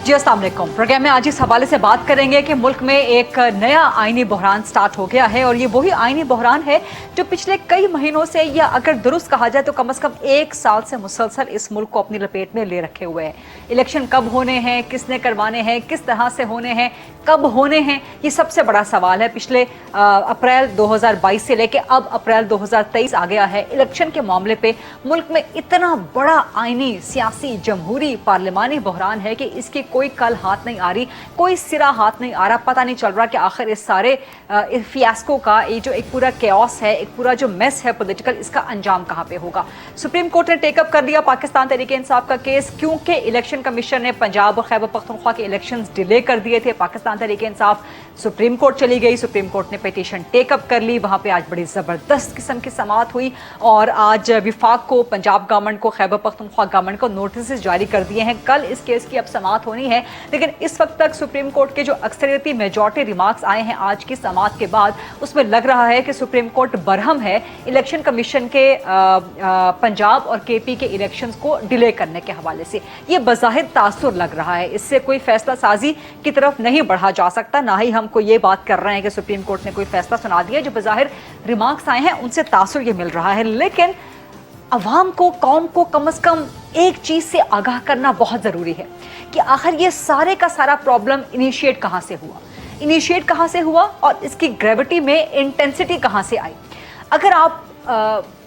जी अस्सलाम वालेकुम। प्रोग्राम में आज इस हवाले से बात करेंगे कि मुल्क में एक नया आईनी बहरान स्टार्ट हो गया है और ये वही आईनी बहरान है जो पिछले कई महीनों से, या अगर दुरुस्त कहा जाए तो कम से कम एक साल से मुसलसल इस मुल्क को अपनी लपेट में ले रखे हुए है। इलेक्शन कब होने हैं, किसने करवाने हैं, किस तरह से होने हैं, कब होने हैं, ये सबसे बड़ा सवाल है। पिछले अप्रैल 2022 से लेके अब अप्रैल 2023 आ गया है। इलेक्शन के मामले पे मुल्क में इतना बड़ा आईनी, सियासी, जमहूरी, पार्लिमानी बहरान है कि इसकी कोई कल हाथ नहीं आ रही, कोई सिरा हाथ नहीं आ रहा। पता नहीं चल रहा कि आखिर इस सारे फियास्को का, ये जो एक पूरा केओस है, एक पूरा जो मेस है पॉलिटिकल, इसका अंजाम कहाँ पे होगा। सुप्रीम कोर्ट ने टेकअप कर दिया पाकिस्तान तहरीक इंसाफ का केस, क्योंकि इलेक्शन कमीशन ने पंजाब और खैबर पख्तूनख्वा के इलेक्शंस डिले कर दिए थे। पाकिस्तान तहरीक इंसाफ सुप्रीम कोर्ट चली गई, सुप्रीम कोर्ट ने पिटीशन टेकअप कर ली। वहां पे आज बड़ी जबरदस्त किस्म की समाअत हुई और आज विफाक को, पंजाब गवर्नमेंट को, खैबर पख्तूनख्वा गवर्नमेंट को नोटिस जारी कर दिए हैं। कल इस केस की अब समाअत होनी है, लेकिन इस वक्त तक सुप्रीम कोर्ट के जो अक्सरियती मेजॉरिटी रिमार्क्स आए हैं आज की समाअत के बाद, उसमें लग रहा है कि सुप्रीम कोर्ट बरहम है इलेक्शन कमीशन के पंजाब और केपी के इलेक्शंस को डिले करने के हवाले से। ये बज़ाहिर तासुर लग रहा है, इससे कोई फैसला साजी की तरफ नहीं बढ़ा जा सकता। ना ही हमको ये बात कर रहे हैं कि सुप्रीम कोर्ट ने कोई फैसला सुना दिया। जो बज़ाहिर रिमार्क्स आए हैं उनसे तासुर ये मिल रहा है, लेकिन अवाम को, कौम को कम से कम एक चीज से आगाह करना बहुत जरूरी है कि आखिर ये सारे का सारा प्रॉब्लम इनिशिएट कहां से हुआ और इसकी ग्रेविटी में इंटेंसिटी कहां से आई। अगर आप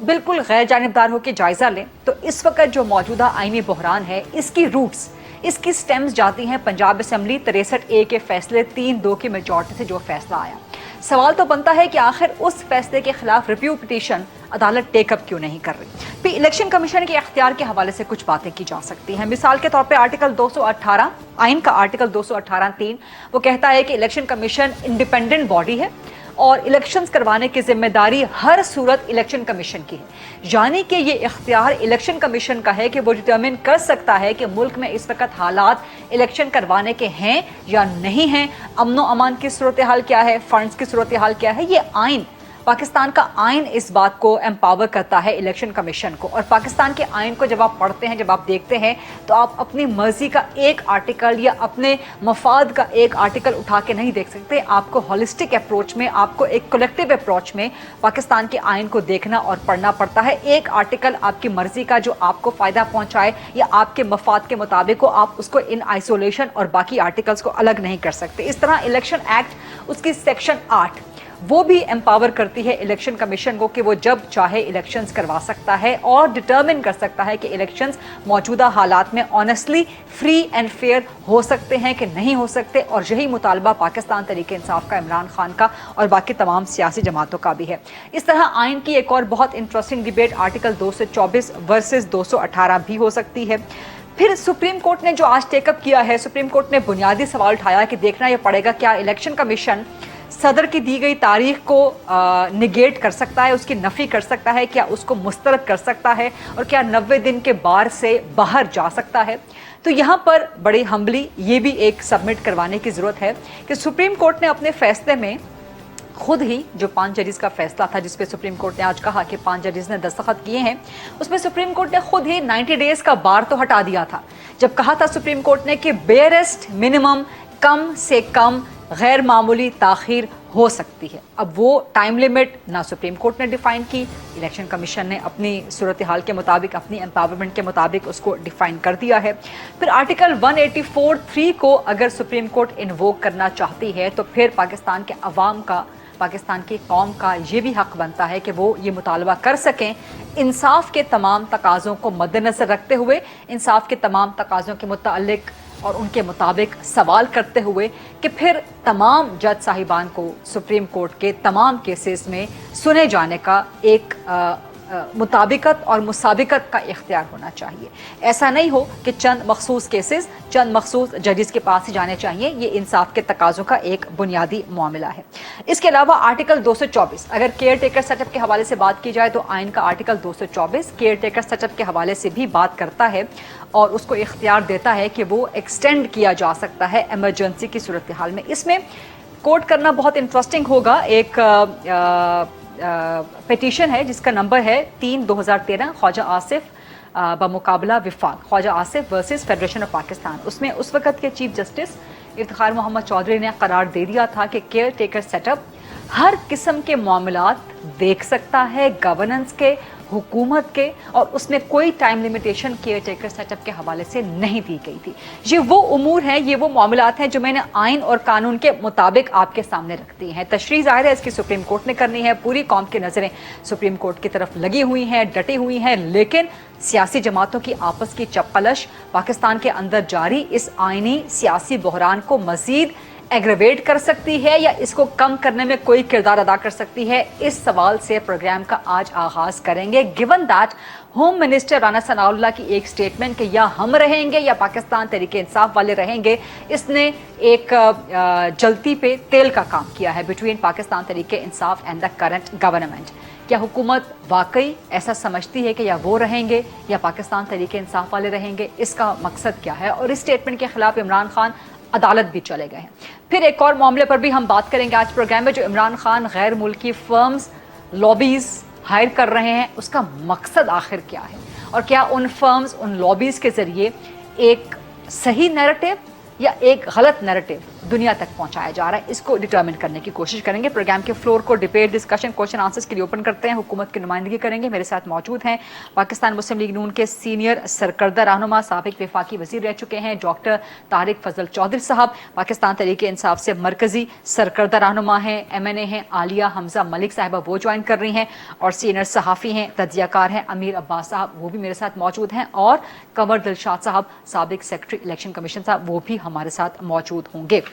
बिल्कुल गैर जानिबदार होकर जायजा लें तो इस वक्त जो मौजूदा आईनी बहरान है, इसकी रूट्स, इसकी स्टेम्स जाती हैं पंजाब असेंबली 63A के फैसले 3-2 की मेजॉरिटी से जो फैसला आया। सवाल तो बनता है कि आखिर उस फैसले के खिलाफ रिव्यू पिटीशन अदालत टेकअप क्यों नहीं कर रही। फिर इलेक्शन कमीशन के इख्तियार के हवाले से कुछ बातें की जा सकती हैं। मिसाल के तौर पे आर्टिकल 218 आइन का आर्टिकल 218(3) वो कहता है कि इलेक्शन कमीशन इंडिपेंडेंट बॉडी है और इलेक्शंस करवाने की जिम्मेदारी हर सूरत इलेक्शन कमीशन की है। यानी कि ये इख्तियार इलेक्शन कमीशन का है कि वो डिटरमिन कर सकता है कि मुल्क में इस वक्त हालात इलेक्शन करवाने के हैं या नहीं हैं, अमनो अमान की सूरत हाल क्या है, फंड्स की सूरत हाल क्या है। ये आइन, पाकिस्तान का आइन इस बात को एम्पावर करता है इलेक्शन कमीशन को। और पाकिस्तान के आइन को जब आप पढ़ते हैं, जब आप देखते हैं, तो आप अपनी मर्जी का एक आर्टिकल या अपने मफाद का एक आर्टिकल उठा के नहीं देख सकते। आपको होलिस्टिक अप्रोच में, आपको एक कलेक्टिव अप्रोच में पाकिस्तान के आइन को देखना और पढ़ना पड़ता है। एक आर्टिकल आपकी मर्जी का जो आपको फ़ायदा पहुँचाए या आपके मफाद के मुताबिक हो, आप उसको इन आइसोलेशन और बाकी आर्टिकल्स को अलग नहीं कर सकते। इस तरह इलेक्शन एक्ट, उसकी सेक्शन 8 वो भी एम्पावर करती है इलेक्शन कमीशन को कि वो जब चाहे इलेक्शंस करवा सकता है और डिटरमिन कर सकता है कि इलेक्शंस मौजूदा हालात में ऑनेस्टली, फ्री एंड फेयर हो सकते हैं कि नहीं हो सकते। और यही मुतालबा पाकिस्तान तहरीक इंसाफ का, इमरान खान का और बाकी तमाम सियासी जमातों का भी है। इस तरह आइन की एक और बहुत इंटरेस्टिंग डिबेट आर्टिकल 224 वर्सेस 218 भी हो सकती है। फिर सुप्रीम कोर्ट ने जो आज टेकअप किया है, सुप्रीम कोर्ट ने बुनियादी सवाल उठाया कि देखना यह पड़ेगा क्या इलेक्शन कमीशन सदर की दी गई तारीख को निगेट कर सकता है, उसकी नफ़ी कर सकता है, क्या उसको मुस्तरद कर सकता है और क्या 90 दिन के बार से बाहर जा सकता है। तो यहाँ पर बड़ी हम्बली ये भी एक सबमिट करवाने की ज़रूरत है कि सुप्रीम कोर्ट ने अपने फैसले में खुद ही, जो 5 जजेस का फैसला था जिस पे सुप्रीम कोर्ट ने आज कहा कि 5 जजेस ने दस्तखत किए हैं, उसमें सुप्रीम कोर्ट ने खुद ही 90 डेज का बार तो हटा दिया था। जब कहा था सुप्रीम कोर्ट ने कि बेयरेस्ट मिनिमम, कम से कम गैर मामूली ताखीर हो सकती है। अब वो टाइम लिमिट ना सुप्रीम कोर्ट ने डिफाइन की, इलेक्शन कमीशन ने अपनी सूरत हाल के मुताबिक, अपनी एम्पावरमेंट के मुताबिक उसको डिफाइन कर दिया है। फिर आर्टिकल 184(3) को अगर सुप्रीम कोर्ट इन्वोक करना चाहती है तो फिर पाकिस्तान के अवाम का, पाकिस्तान की कौम का ये भी हक बनता है कि वो ये मुतालबा कर सकें, इंसाफ के तमाम तकाज़ों को मद्देनज़र रखते हुए, इंसाफ के तमाम तकाज़ों के मुतालिक और उनके मुताबिक सवाल करते हुए कि फिर तमाम जज साहिबान को सुप्रीम कोर्ट के तमाम केसेस में सुने जाने का एक मुताबिकत और मुसाबिकत का इख्तियार होना चाहिए। ऐसा नहीं हो कि चंद मखसूस केसेस चंद मखसूस जजेस के पास ही जाने चाहिए। ये इंसाफ के तकाज़ों का एक बुनियादी मामला है। इसके अलावा आर्टिकल 224, अगर केयर टेकर सेटअप के हवाले से बात की जाए तो आइन का आर्टिकल 224 केयर टेकर सेटअप के हवाले से भी बात करता है और उसको इख्तियार देता है कि वो एक्सटेंड किया जा सकता है इमरजेंसी की सूरत हाल में। इसमें कोट करना बहुत इंटरेस्टिंग होगा। एक पिटीशन है जिसका नंबर है 3/2013 ख्वाजा आसिफ बमुकाबला विफाक Khawaja Asif versus federation of Pakistan. उसमें उस वक्त के चीफ जस्टिस इफ्तिखार मोहम्मद चौधरी ने करार दे दिया था कि केयर टेकर सेटअप हर किस्म के मामलात देख सकता है, गवर्नेंस के, हुकूमत के, और उसमें कोई time limitation care taker setup के हवाले से नहीं दी गई थी। ये वो उमूर हैं, ये वो मामलात हैं जो मैंने आइन और कानून के मुताबिक आपके सामने रख दी हैं। तशरीह ज़ाहिर है इसकी सुप्रीम कोर्ट ने करनी है, पूरी कौम की नज़रें सुप्रीम कोर्ट की तरफ लगी हुई हैं, डटी हुई हैं, लेकिन सियासी जमातों की आपस की चपकलश पाकिस्तान के अंदर जारी इस आइनी सियासी बहरान को मज़ीद एग्रेवेट कर सकती है या इसको कम करने में कोई किरदार अदा कर सकती है। इस सवाल से प्रोग्राम का आज आगाज करेंगे, given that home minister Rana Sanaullah की एक स्टेटमेंट कि या हम रहेंगे या पाकिस्तान तहरीके इंसाफ वाले रहेंगे, इसने एक जलती पे तेल का काम किया है between Pakistan Tehreek-e Insaf and the current government. क्या हुकूमत वाकई ऐसा समझती है कि या वो रहेंगे या पाकिस्तान तहरीके इंसाफ वाले रहेंगे? इसका मकसद क्या है? और इस स्टेटमेंट के खिलाफ इमरान खान अदालत भी चले गए हैं। फिर एक और मामले पर भी हम बात करेंगे आज प्रोग्राम में, जो इमरान खान गैर मुल्की फर्म्स लॉबीज हायर कर रहे हैं, उसका मकसद आखिर क्या है, और क्या उन फर्म्स उन लॉबीज के जरिए एक सही नैरेटिव या एक गलत नैरेटिव दुनिया तक पहुंचाया जा रहा है, इसको डिटरमिन करने की कोशिश करेंगे। प्रोग्राम के फ्लोर को डिबेट, डिस्कशन, क्वेश्चन आंसर्स के लिए ओपन करते हैं। हुकूमत की नुमाइंदगी करेंगे। मेरे साथ मौजूद हैं पाकिस्तान मुस्लिम लीग नून के सीनियर सरकर्दा रहनुमा, साबिक वफाकी वजीर रह चुके हैं डॉक्टर तारिक फजल चौधरी साहब, पाकिस्तान तहरीके इंसाफ से मरकजी सरकर्दा रहनुमा हैं, MNA हैं आलिया हमजा मलिक साहिबा, वो ज्वाइन कर रही हैं, और सीनियर सहाफ़ी हैं, तजियाकार हैं अमीर अब्बास साहब, वो भी मेरे साथ मौजूद हैं, और कंवर दिलशाद साहब साबिक सेक्रेटरी इलेक्शन कमीशन साहब, वो भी हमारे साथ मौजूद होंगे।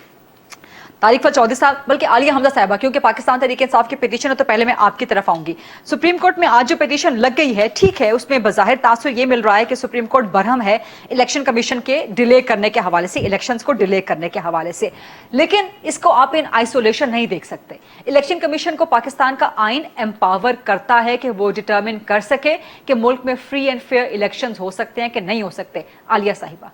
तारिक फजल चौधरी साहब, बल्कि आलिया हमजा साहिबा, क्योंकि पाकिस्तान तहरीके इंसाफ की पिटीशन है तो पहले मैं आपकी तरफ आऊंगी। सुप्रीम कोर्ट में आज जो पिटीशन लग गई है, ठीक है, उसमें बज़ाहिर तासुर ये मिल रहा है कि सुप्रीम कोर्ट बरहम है इलेक्शन कमीशन के डिले करने के हवाले से, इलेक्शंस को डिले करने के हवाले से, लेकिन इसको आप इन आइसोलेशन नहीं देख सकते। इलेक्शन कमीशन को पाकिस्तान का आइन एम्पावर करता है कि वो डिटर्मिन कर सके कि मुल्क में फ्री एंड फेयर इलेक्शंस हो सकते हैं कि नहीं हो सकते। आलिया साहिबा।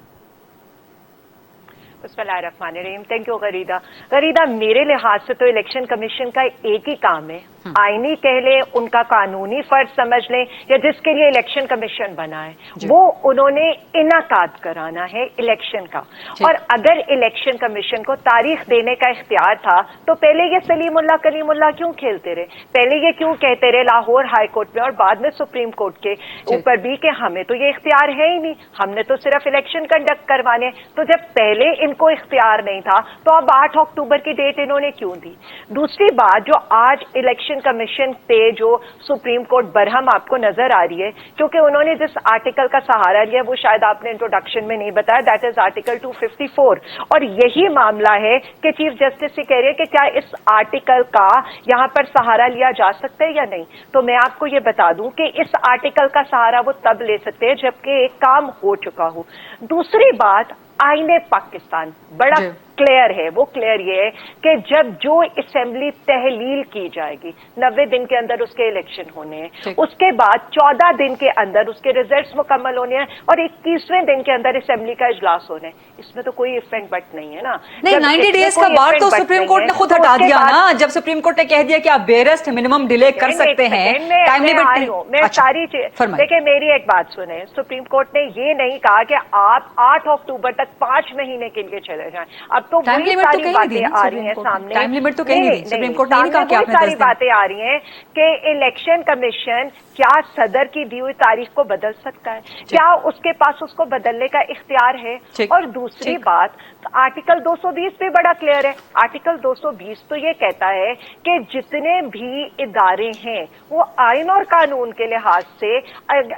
बिस्मिल्लाहिर्रहमानिर्रहीम। थैंक यू गरीदा, मेरे लिहाज से तो इलेक्शन कमीशन का एक ही काम है, आईनी कह ले, उनका कानूनी फर्ज समझ लें, या जिसके लिए इलेक्शन कमीशन बना है, वो उन्होंने इनाकाद कराना है इलेक्शन का। और अगर इलेक्शन कमीशन को तारीख देने का इख्तियार था तो पहले ये सलीमुल्लाह कलीमुल्लाह क्यों खेलते रहे? पहले ये क्यों कहते रहे लाहौर हाई कोर्ट में और बाद में सुप्रीम कोर्ट के ऊपर भी कि हमें तो ये इख्तियार है ही नहीं, हमने तो सिर्फ इलेक्शन कंडक्ट करवाने। तो जब पहले इनको इख्तियार नहीं था तो अब 8 अक्टूबर की डेट इन्होंने क्यों दी? दूसरी बात, जो आज इलेक्शन कमीशन पे जो सुप्रीम कोर्ट बरहम आपको नजर आ रही है, क्योंकि उन्होंने जिस आर्टिकल का सहारा लिया वो शायद आपने इंट्रोडक्शन में नहीं बताया, दैट इज आर्टिकल 254, और यही मामला है कि चीफ जस्टिस से कह रहे हैं कि क्या इस आर्टिकल का यहां पर सहारा लिया जा सकता है या नहीं। तो मैं आपको ये बता दूं कि इस आर्टिकल का सहारा वो तब ले सकते हैं जबकि एक काम हो चुका हो। दूसरी बात, आईने पाकिस्तान बड़ा क्लियर है, वो क्लियर ये है कि जब जो असेंबली तहलील की जाएगी 90 दिन के अंदर उसके इलेक्शन होने हैं, उसके बाद 14 दिन के अंदर उसके रिजल्ट्स मुकम्मल होने हैं और 21वें दिन के अंदर असेंबली का इजलास होना है। इसमें तो कोई इफेक्ट बट नहीं है ना। नहीं, 90 डेज का बार तो सुप्रीम कोर्ट ने खुद हटा दिया ना, जब सुप्रीम कोर्ट ने कह दिया कि आप बेरेस्ट मिनिमम डिले कर सकते हैं, टाइम लिमिट। मैं सारी चीज देखिए, मेरी एक बात सुने, सुप्रीम कोर्ट ने ये नहीं कहा कि आप 8 अक्टूबर तक 5 महीने के लिए चले जाएं। अब तो टाइम लिमिट तो कहीं नहीं आ रही है सामने, टाइम लिमिट तो कहीं नहीं, सुप्रीम कोर्ट ने नहीं कहा कि आपने 10 दिन। सारी बातें आ रही हैं कि इलेक्शन कमीशन क्या सदर की दी हुई तारीख को बदल सकता है, क्या उसके पास उसको बदलने का इख्तियार है। और दूसरी बात, आर्टिकल 220 भी बड़ा क्लियर है। आर्टिकल 220 तो ये कहता है कि जितने भी इदारे हैं वो आइन और कानून के लिहाज से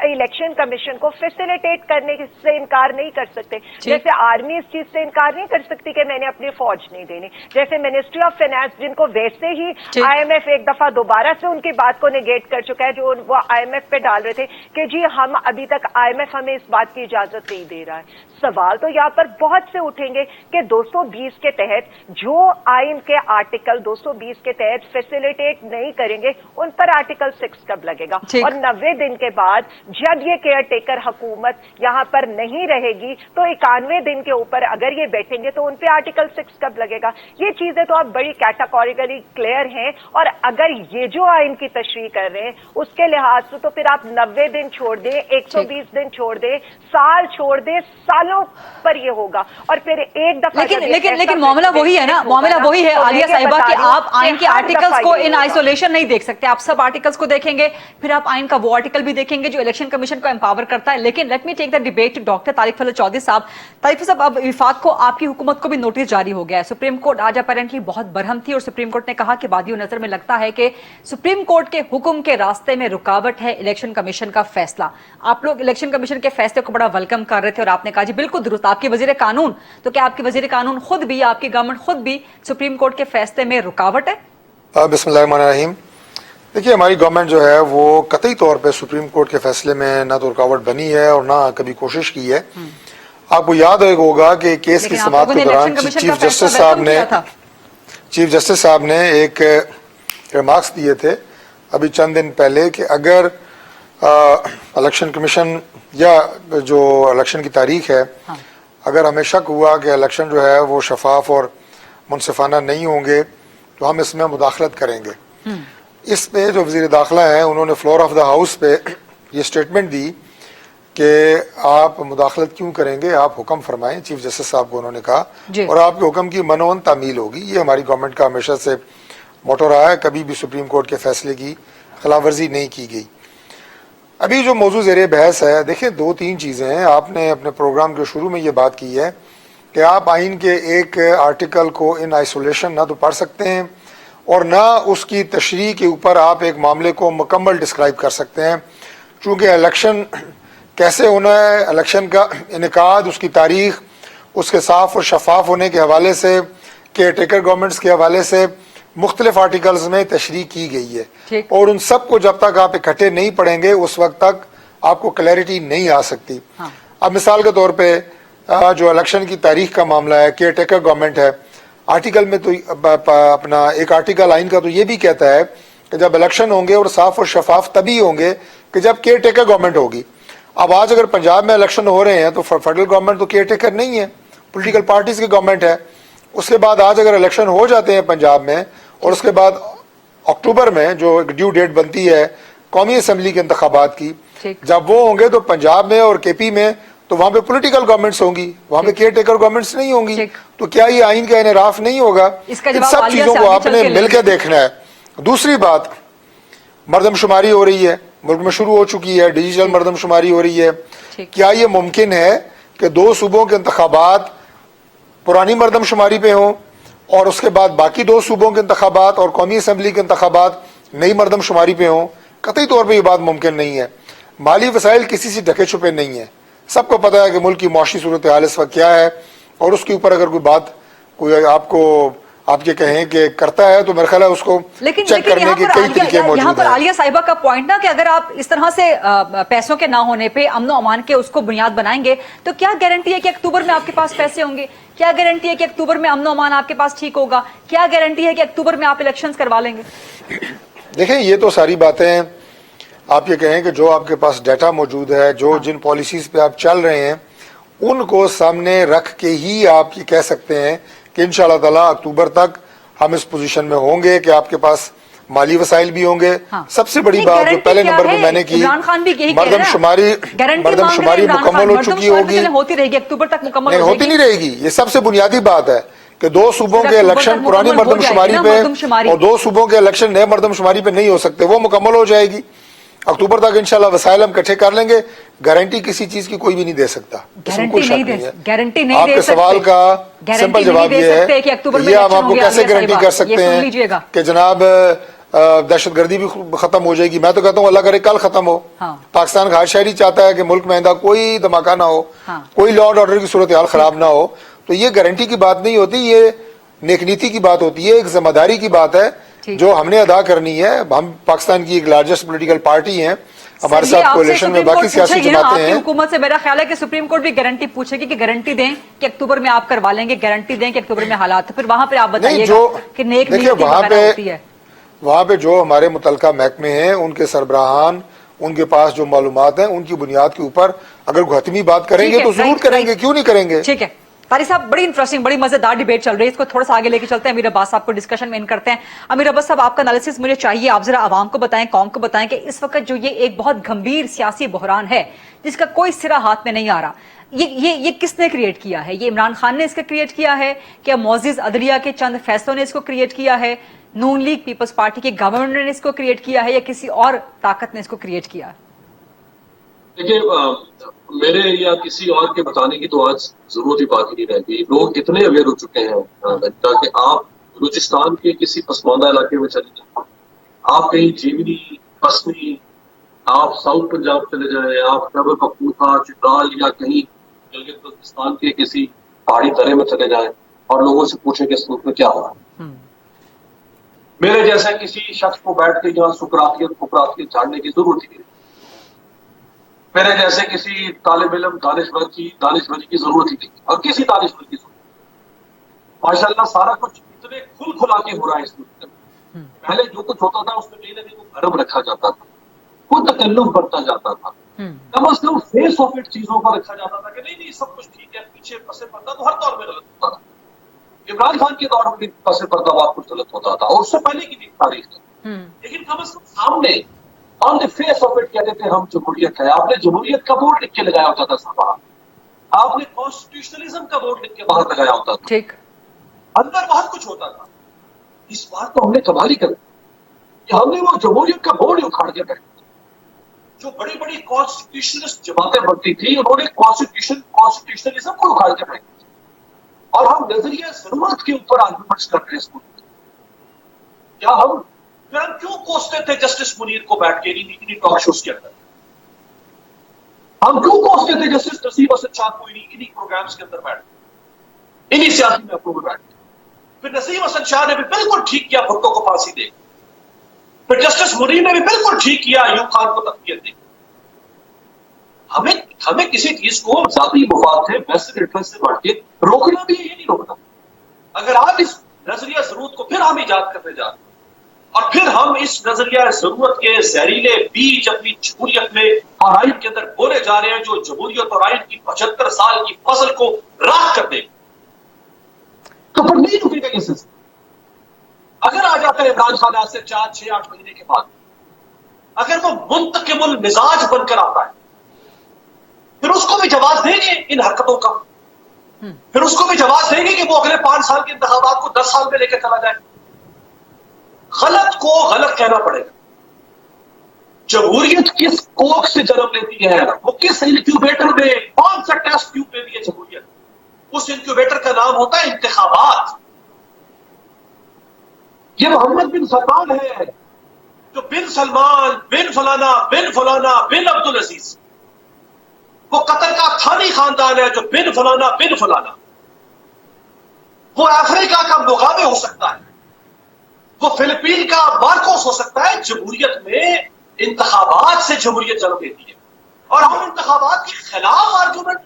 इलेक्शन कमीशन को फैसिलिटेट करने से इनकार नहीं कर सकते। जैसे आर्मी इस चीज से इनकार नहीं कर सकती कि मैंने अपनी फौज नहीं देनी, जैसे मिनिस्ट्री ऑफ फाइनेंस जिनको वैसे ही IMF एक दफा दोबारा से उनकी बात को नेगेट कर चुका है, जो वो IMF पे डाल रहे थे कि जी हम अभी तक IMF हमें इस बात की इजाजत नहीं दे रहा है। सवाल तो यहाँ पर बहुत से उठेंगे کہ 220 کے تحت جو آئین کے آرٹیکل 220 کے تحت فیسیلیٹیٹ نہیں کریں گے ان پر آرٹیکل 6 کب لگے گا؟ اور 90 دن کے بعد جب یہ کیئر ٹیکر حکومت یہاں پر نہیں رہے گی تو 91 دن کے اوپر اگر یہ بیٹھیں گے تو ان پہ آرٹیکل 6 کب لگے گا؟ یہ چیزیں تو آپ بڑی کیٹاگوریکلی کلیئر ہیں، اور اگر یہ جو آئین کی تشریح کر رہے ہیں اس کے لحاظ سے تو پھر آپ 90 دن چھوڑ دیں، 120 دن چھوڑ دیں، سال چھوڑ دیں، سالوں پر یہ ہوگا. اور پھر ایک دفعہ لیکن معاملہ وہی ہے نا، معاملہ وہی ہے عالیہ صاحبہ کہ آپ آئین کے آرٹیکلز کو ان آئسولیشن نہیں دیکھ سکتے، آپ سب آرٹیکلز کو دیکھیں گے، پھر آپ آئین کا وہ آرٹیکل بھی دیکھیں گے جو الیکشن کمیشن کو امپاور کرتا ہے. لیکن let me take the debate doctor Tariq فضل چودھری صاحب. طارق صاحب، اب وفاق کو، آپ کی حکومت کو بھی نوٹس جاری ہو گیا ہے. سپریم کورٹ آج اپیرنٹلی بہت برہم تھی اور سپریم کورٹ نے کہا کہ بادی نظر میں لگتا ہے کہ سپریم کورٹ کے حکم کے راستے میں رکاوٹ ہے الیکشن کمیشن کا فیصلہ. آپ لوگ الیکشن کمیشن کے فیصلے کو بڑا ویلکم کر رہے تھے اور آپ نے کہا جی بالکل درست، آپ کی وزیر قانون، تو کیا آپ کی وزیر قانون خود بھی، آپ کی گورنمنٹ خود بھی سپریم کورٹ کے فیصلے میں رکاوٹ ہے؟ بسم اللہ الرحمن الرحیم. دیکھیے، ہماری گورنمنٹ جو ہے وہ قطعی طور پہ سپریم کورٹ کے فیصلے میں نہ تو رکاوٹ بنی ہے اور نہ کبھی کوشش کی ہے. آپ کو یاد ہوگا کہ کیس کی سماعت کے دوران چیف جسٹس صاحب نے ایک ریمارکس دیے تھے ابھی چند دن پہلے کہ اگر الیکشن کمیشن یا جو الیکشن کی تاریخ ہے، اگر ہمیں شک ہوا کہ الیکشن جو ہے وہ شفاف اور منصفانہ نہیں ہوں گے تو ہم اس میں مداخلت کریں گے. اس پہ جو وزیر داخلہ ہیں انہوں نے فلور آف دا ہاؤس پہ یہ سٹیٹمنٹ دی کہ آپ مداخلت کیوں کریں گے، آپ حکم فرمائیں. چیف جسٹس صاحب کو انہوں نے کہا اور آپ کے حکم کی منون تعمیل ہوگی. یہ ہماری گورنمنٹ کا ہمیشہ سے موٹو رہا ہے، کبھی بھی سپریم کورٹ کے فیصلے کی خلاف ورزی نہیں کی گئی. ابھی جو موضوع زیر بحث ہے، دیکھیں 2-3 چیزیں ہیں. آپ نے اپنے پروگرام کے شروع میں یہ بات کی ہے کہ آپ آئین کے ایک آرٹیکل کو ان آئسولیشن نہ تو پڑھ سکتے ہیں اور نہ اس کی تشریح کے اوپر آپ ایک معاملے کو مکمل ڈسکرائب کر سکتے ہیں. چونکہ الیکشن کیسے ہونا ہے، الیکشن کا انعقاد، اس کی تاریخ، اس کے صاف اور شفاف ہونے کے حوالے سے، کیئر ٹیکر گورنمنٹس کے حوالے سے مختلف آرٹیکلز میں تشریح کی گئی ہے، اور ان سب کو جب تک آپ اکٹھے نہیں پڑھیں گے اس وقت تک آپ کو کلیئرٹی نہیں آ سکتی. اب مثال کے طور پہ جو الیکشن کی تاریخ کا معاملہ ہے، کیئر ٹیکر گورنمنٹ ہے، آرٹیکل میں تو اپنا ایک آرٹیکل آئین کا تو یہ بھی کہتا ہے کہ جب الیکشن ہوں گے اور صاف اور شفاف تبھی ہوں گے کہ جب کیئر ٹیکر گورنمنٹ ہوگی. اب آج اگر پنجاب میں الیکشن ہو رہے ہیں تو فیڈرل گورنمنٹ تو کیئر ٹیکر نہیں ہے، پولیٹیکل پارٹیز کی گورنمنٹ ہے. اس کے بعد آج اگر الیکشن ہو جاتے ہیں پنجاب میں اور اس کے بعد اکتوبر میں جو ایک ڈیو ڈیٹ بنتی ہے قومی اسمبلی کے انتخابات کی، جب وہ ہوں گے تو پنجاب میں اور کے پی میں تو وہاں پہ پولیٹیکل گورنمنٹس ہوں گی، وہاں پہ کیئر ٹیکر گورنمنٹس نہیں ہوں گی. تو کیا یہ آئین کا انحراف نہیں ہوگا؟ ان سب چیزوں کو آپ نے مل کے دیکھنا ہے. دوسری بات، مردم شماری ہو رہی ہے، ملک میں شروع ہو چکی ہے، ڈیجیٹل مردم شماری ہو رہی ہے. کیا یہ ممکن ہے کہ 2 صوبوں کے انتخابات پرانی مردم شماری پہ ہوں اور اس کے بعد باقی 2 صوبوں کے انتخابات اور قومی اسمبلی کے انتخابات نئی مردم شماری پہ ہوں؟ قطعی طور پہ یہ بات ممکن نہیں ہے. مالی وسائل کسی سے ڈھکے چھپے نہیں ہیں. سب کو پتا ہے کہ ملک کی معاشی صورتحال اس وقت کیا ہے، اور اس کے اوپر اگر کوئی بات کوئی آپ یہ کہیں کہ کرتا ہے تو میرا خیال ہے اس کو چیک کرنے کے کئی طریقے موجود ہیں. یہاں پر عالیہ صاحبہ کا پوائنٹ نا کہ اگر آپ اس طرح سے پیسوں کے نہ ہونے پہ امن و امان کے اس کو بنیاد بنائیں گے تو کیا گارنٹی ہے کہ اکتوبر میں آپ کے پاس پیسے ہوں گے؟ کیا گارنٹی ہے کہ اکتوبر میں امن و امان آپ کے پاس ٹھیک ہوگا؟ کیا گارنٹی ہے کہ اکتوبر میں آپ الیکشنز کروا لیں گے؟ دیکھیں، یہ تو ساری باتیں ہیں. آپ یہ کہیں کہ جو آپ کے پاس ڈیٹا موجود ہے، جو جن پالیسیز پہ آپ چل رہے ہیں، ان کو سامنے رکھ کے ہی آپ یہ کہہ سکتے ہیں کہ انشاءاللہ تعالیٰ اکتوبر تک ہم اس پوزیشن میں ہوں گے کہ آپ کے پاس مالی وسائل بھی ہوں گے. سب سے بڑی بات جو پہلے نمبر پہ میں نے کی، مردم شماری مکمل ہو چکی ہوگی. ہوتی رہے گی اکتوبر تک مکمل؟ نہیں، ہوتی نہیں رہے گی. یہ سب سے بنیادی بات ہے کہ 2 صوبوں کے الیکشن پرانی مردم شماری پہ اور 2 صوبوں کے الیکشن نئے مردم شماری پہ نہیں ہو سکتے. وہ مکمل ہو جائے گی اکتوبر تک انشاءاللہ. وسائل ہم اکٹھے کر لیں گے. گارنٹی کسی چیز کی کوئی بھی نہیں دے سکتا. گارنٹی نہیں. آپ کے سوال کا سمپل جواب یہ ہے، یہ ہم آپ کو کیسے گارنٹی کر سکتے ہیں کہ جناب دہشت گردی بھی ختم ہو جائے گی؟ میں تو کہتا ہوں اللہ کرے کل ختم ہو. پاکستان کا ہر شہری چاہتا ہے کہ ملک میں آئندہ کوئی دھماکہ نہ ہو، کوئی لا اینڈ آرڈر کی صورتحال خراب نہ ہو. تو یہ گارنٹی کی بات نہیں ہوتی، یہ نیک نیتی کی بات ہوتی ہے، ایک ذمہ داری کی بات ہے جو ہم نے ادا کرنی ہے. ہم پاکستان کی ایک لارجسٹ پولیٹیکل پارٹی ہیں. ہمارے سر، یہ ساتھ آپ سے کولیشن میں سپریم باقی کورٹ سیاسی پوچھے گی نا، آپ جماعتیں کی ہیں. حکومت سے میرا خیال ہے کہ سپریم کورٹ بھی گارنٹی پوچھے گی کہ گارنٹی دیں کہ اکتوبر میں آپ کروا لیں گے، گارنٹی دیں کہ اکتوبر میں حالات، پھر وہاں پہ آپ نہیں بتائیے جو گا کہ نیک دیکھیں نیتی وغیرہ ہوتی ہے. وہاں پہ جو ہمارے متعلقہ محکمے ہیں ان کے سربراہان، ان کے پاس جو معلومات ہیں ان کی بنیاد کے اوپر اگر کوئی حتمی بات کریں ٹھیک گے ہے، تو ضرور رائٹ، کریں رائٹ. گے، کیوں نہیں کریں گے. ٹھیک ہے طارق صاحب، بڑی انٹرسٹنگ، بڑی مزیدار ڈیبیٹ چل رہی ہے، اس کو تھوڑا سا آگے لے کے چلتے ہیں. امیر عباس صاحب کو ڈسکشن میں ان کرتے ہیں. امیر عباس صاحب، آپ کا انالیسس مجھے چاہیے، آپ ذرا عوام کو بتائیں، قوم کو بتائیں کہ اس وقت جو یہ ایک بہت گھمبیر سیاسی بحران ہے جس کا کوئی سرا ہاتھ میں نہیں آ رہا، یہ کس نے کریٹ کیا ہے؟ یہ عمران خان نے اس کا کریٹ کیا ہے؟ کیا معزز عدلیہ کے چند فیصلوں نے اس کو کریٹ کیا ہے؟ نون لیگ پیپلز پارٹی کے گورنر نے اس کو کریٹ کیا ہے، یا کسی اور طاقت نے اس کو کریٹ کیا ہے؟ دیکھیے، میرے یا کسی اور کے بتانے کی تو آج ضرورت ہی باقی نہیں رہتی. لوگ اتنے اویئر ہو چکے ہیں کہ آپ بلوچستان کے کسی پسماندہ علاقے میں چلے جائیں، آپ کہیں جیونی، پسنی، آپ ساؤتھ پنجاب چلے جائیں، آپ خیبر پختونخوا، چترال، یا کہیں گلگت بلتستان کے کسی پہاڑی درے میں چلے جائیں اور لوگوں سے پوچھیں کہ اس ملک میں کیا ہو رہا ہے. میرے جیسا کسی شخص کو بیٹھ کے یہاں سکراتیت جاننے کی ضرورت ہی نہیں. میرے جیسے کسی طالب علم دانشور کی ضرورت ہی نہیں، اور کسی دانشور کی ضرورت. ماشاءاللہ سارا کچھ اتنے کھلا کے ہو رہا ہے اس ملک میں. پہلے جو کچھ ہوتا تھا اس میں کہیں نہ کہیں وہ گرم رکھا جاتا تھا، کوئی تکلف برتا جاتا تھا، کم از کم فیس آف اٹ چیزوں پر رکھا جاتا تھا کہ نہیں سب کچھ ٹھیک ہے. پیچھے پس پردہ تو ہر دور میں غلط ہوتا تھا. عمران خان کے دور میں بھی پس پردہ بہت کچھ غلط ہوتا تھا، اور اس سے پہلے کی بھی تاریخ ہے. لیکن کم از کم سامنے آن دی فیس آف اٹ کہتے تھے ہم جمہوریت ہے. آپ نے جمہوریت کا بورڈ لکھ کے لگایا ہوتا تھا سر باہر، آپ نے کانسٹیٹیوشنلزم کا بورڈ لکھ کے باہر لگایا ہوتا تھا. ٹھیک، اندر بہت کچھ ہوتا تھا. اس بار تو ہم نے کمال ہی کر کہ ہم نے وہ جمہوریت کا بورڈ اکھاڑ کے بیٹھے. جو بڑی بڑی کانسٹیٹیوشنلسٹ جماعتیں بنتی تھی انہوں نے کانسٹیٹیوشنلزم کو اکھاڑ کے بیٹھے، اور ہم نظریہ ضرورت کے اوپر آرگومنٹس کر رہے ہیں. کیا ہم کیوں کوستے تھے جسٹس منیر کو بیٹھ کے انہی ٹاک شوز کے اندر؟ ہم کیوں کوستے تھے جسٹس نسیم اسد شاہ کو انہی پروگرامز کے اندر بیٹھ کے، انہی سیاسی محفلوں میں بیٹھ کے؟ پھر نسیم اسد شاہ نے بھی بالکل ٹھیک کیا بھٹو کو پھانسی دے. پھر جسٹس منیر نے بھی بالکل ٹھیک کیا ایوب خان کو تقویت دے. ہمیں کسی چیز کو ذاتی مفاد سے ویسٹ انٹرسٹ سے بڑھ کے روکنا بھی ہے، یہ نہیں روکنا. اگر آپ اس نظریہ ضرورت کو پھر ہم ایجاد کرنے جا رہے ہیں، اور پھر ہم اس نظریہ ضرورت کے زہریلے بیج اپنی جمہوریت میں اور آئین کے اندر بولے جا رہے ہیں جو جمہوریت اور آئین کی 75 سال کی فصل کو راکھ کر دے، تو پھر نہیں رکے گا یہ سلسلہ. اگر آ جاتا ہے عمران خان آج سے 4, 6, 8 مہینے کے بعد، اگر وہ منتقم المزاج بن کر آتا ہے، پھر اس کو بھی جواز دیں گے ان حرکتوں کا، پھر اس کو بھی جواز دیں گے کہ وہ اگلے 5 سال کے انتخابات کو 10 سال میں لے کے چلا جائے. غلط کو غلط کہنا پڑے گا. جمہوریت کس کوکھ سے جنم لیتی ہے، وہ کس انکیوبیٹر میں، کون سا ٹیسٹ ٹیوب لیتی ہے جمہوریت؟ اس انکیوبیٹر کا نام ہوتا ہے انتخابات. یہ محمد بن سلمان ہے جو بن سلمان بن فلانا بن فلانا بن عبدالعزیز، وہ قطر کا تھانی خاندان ہے جو بن فلانا بن فلانا. وہ افریقہ کا مغابے ہو سکتا ہے، وہ فلپین کا مارکوس ہو سکتا ہے. جمہوریت میں انتخابات سے جمہوریت جنم لیتی ہے، اور ہم انتخابات کے خلاف آرگومنٹ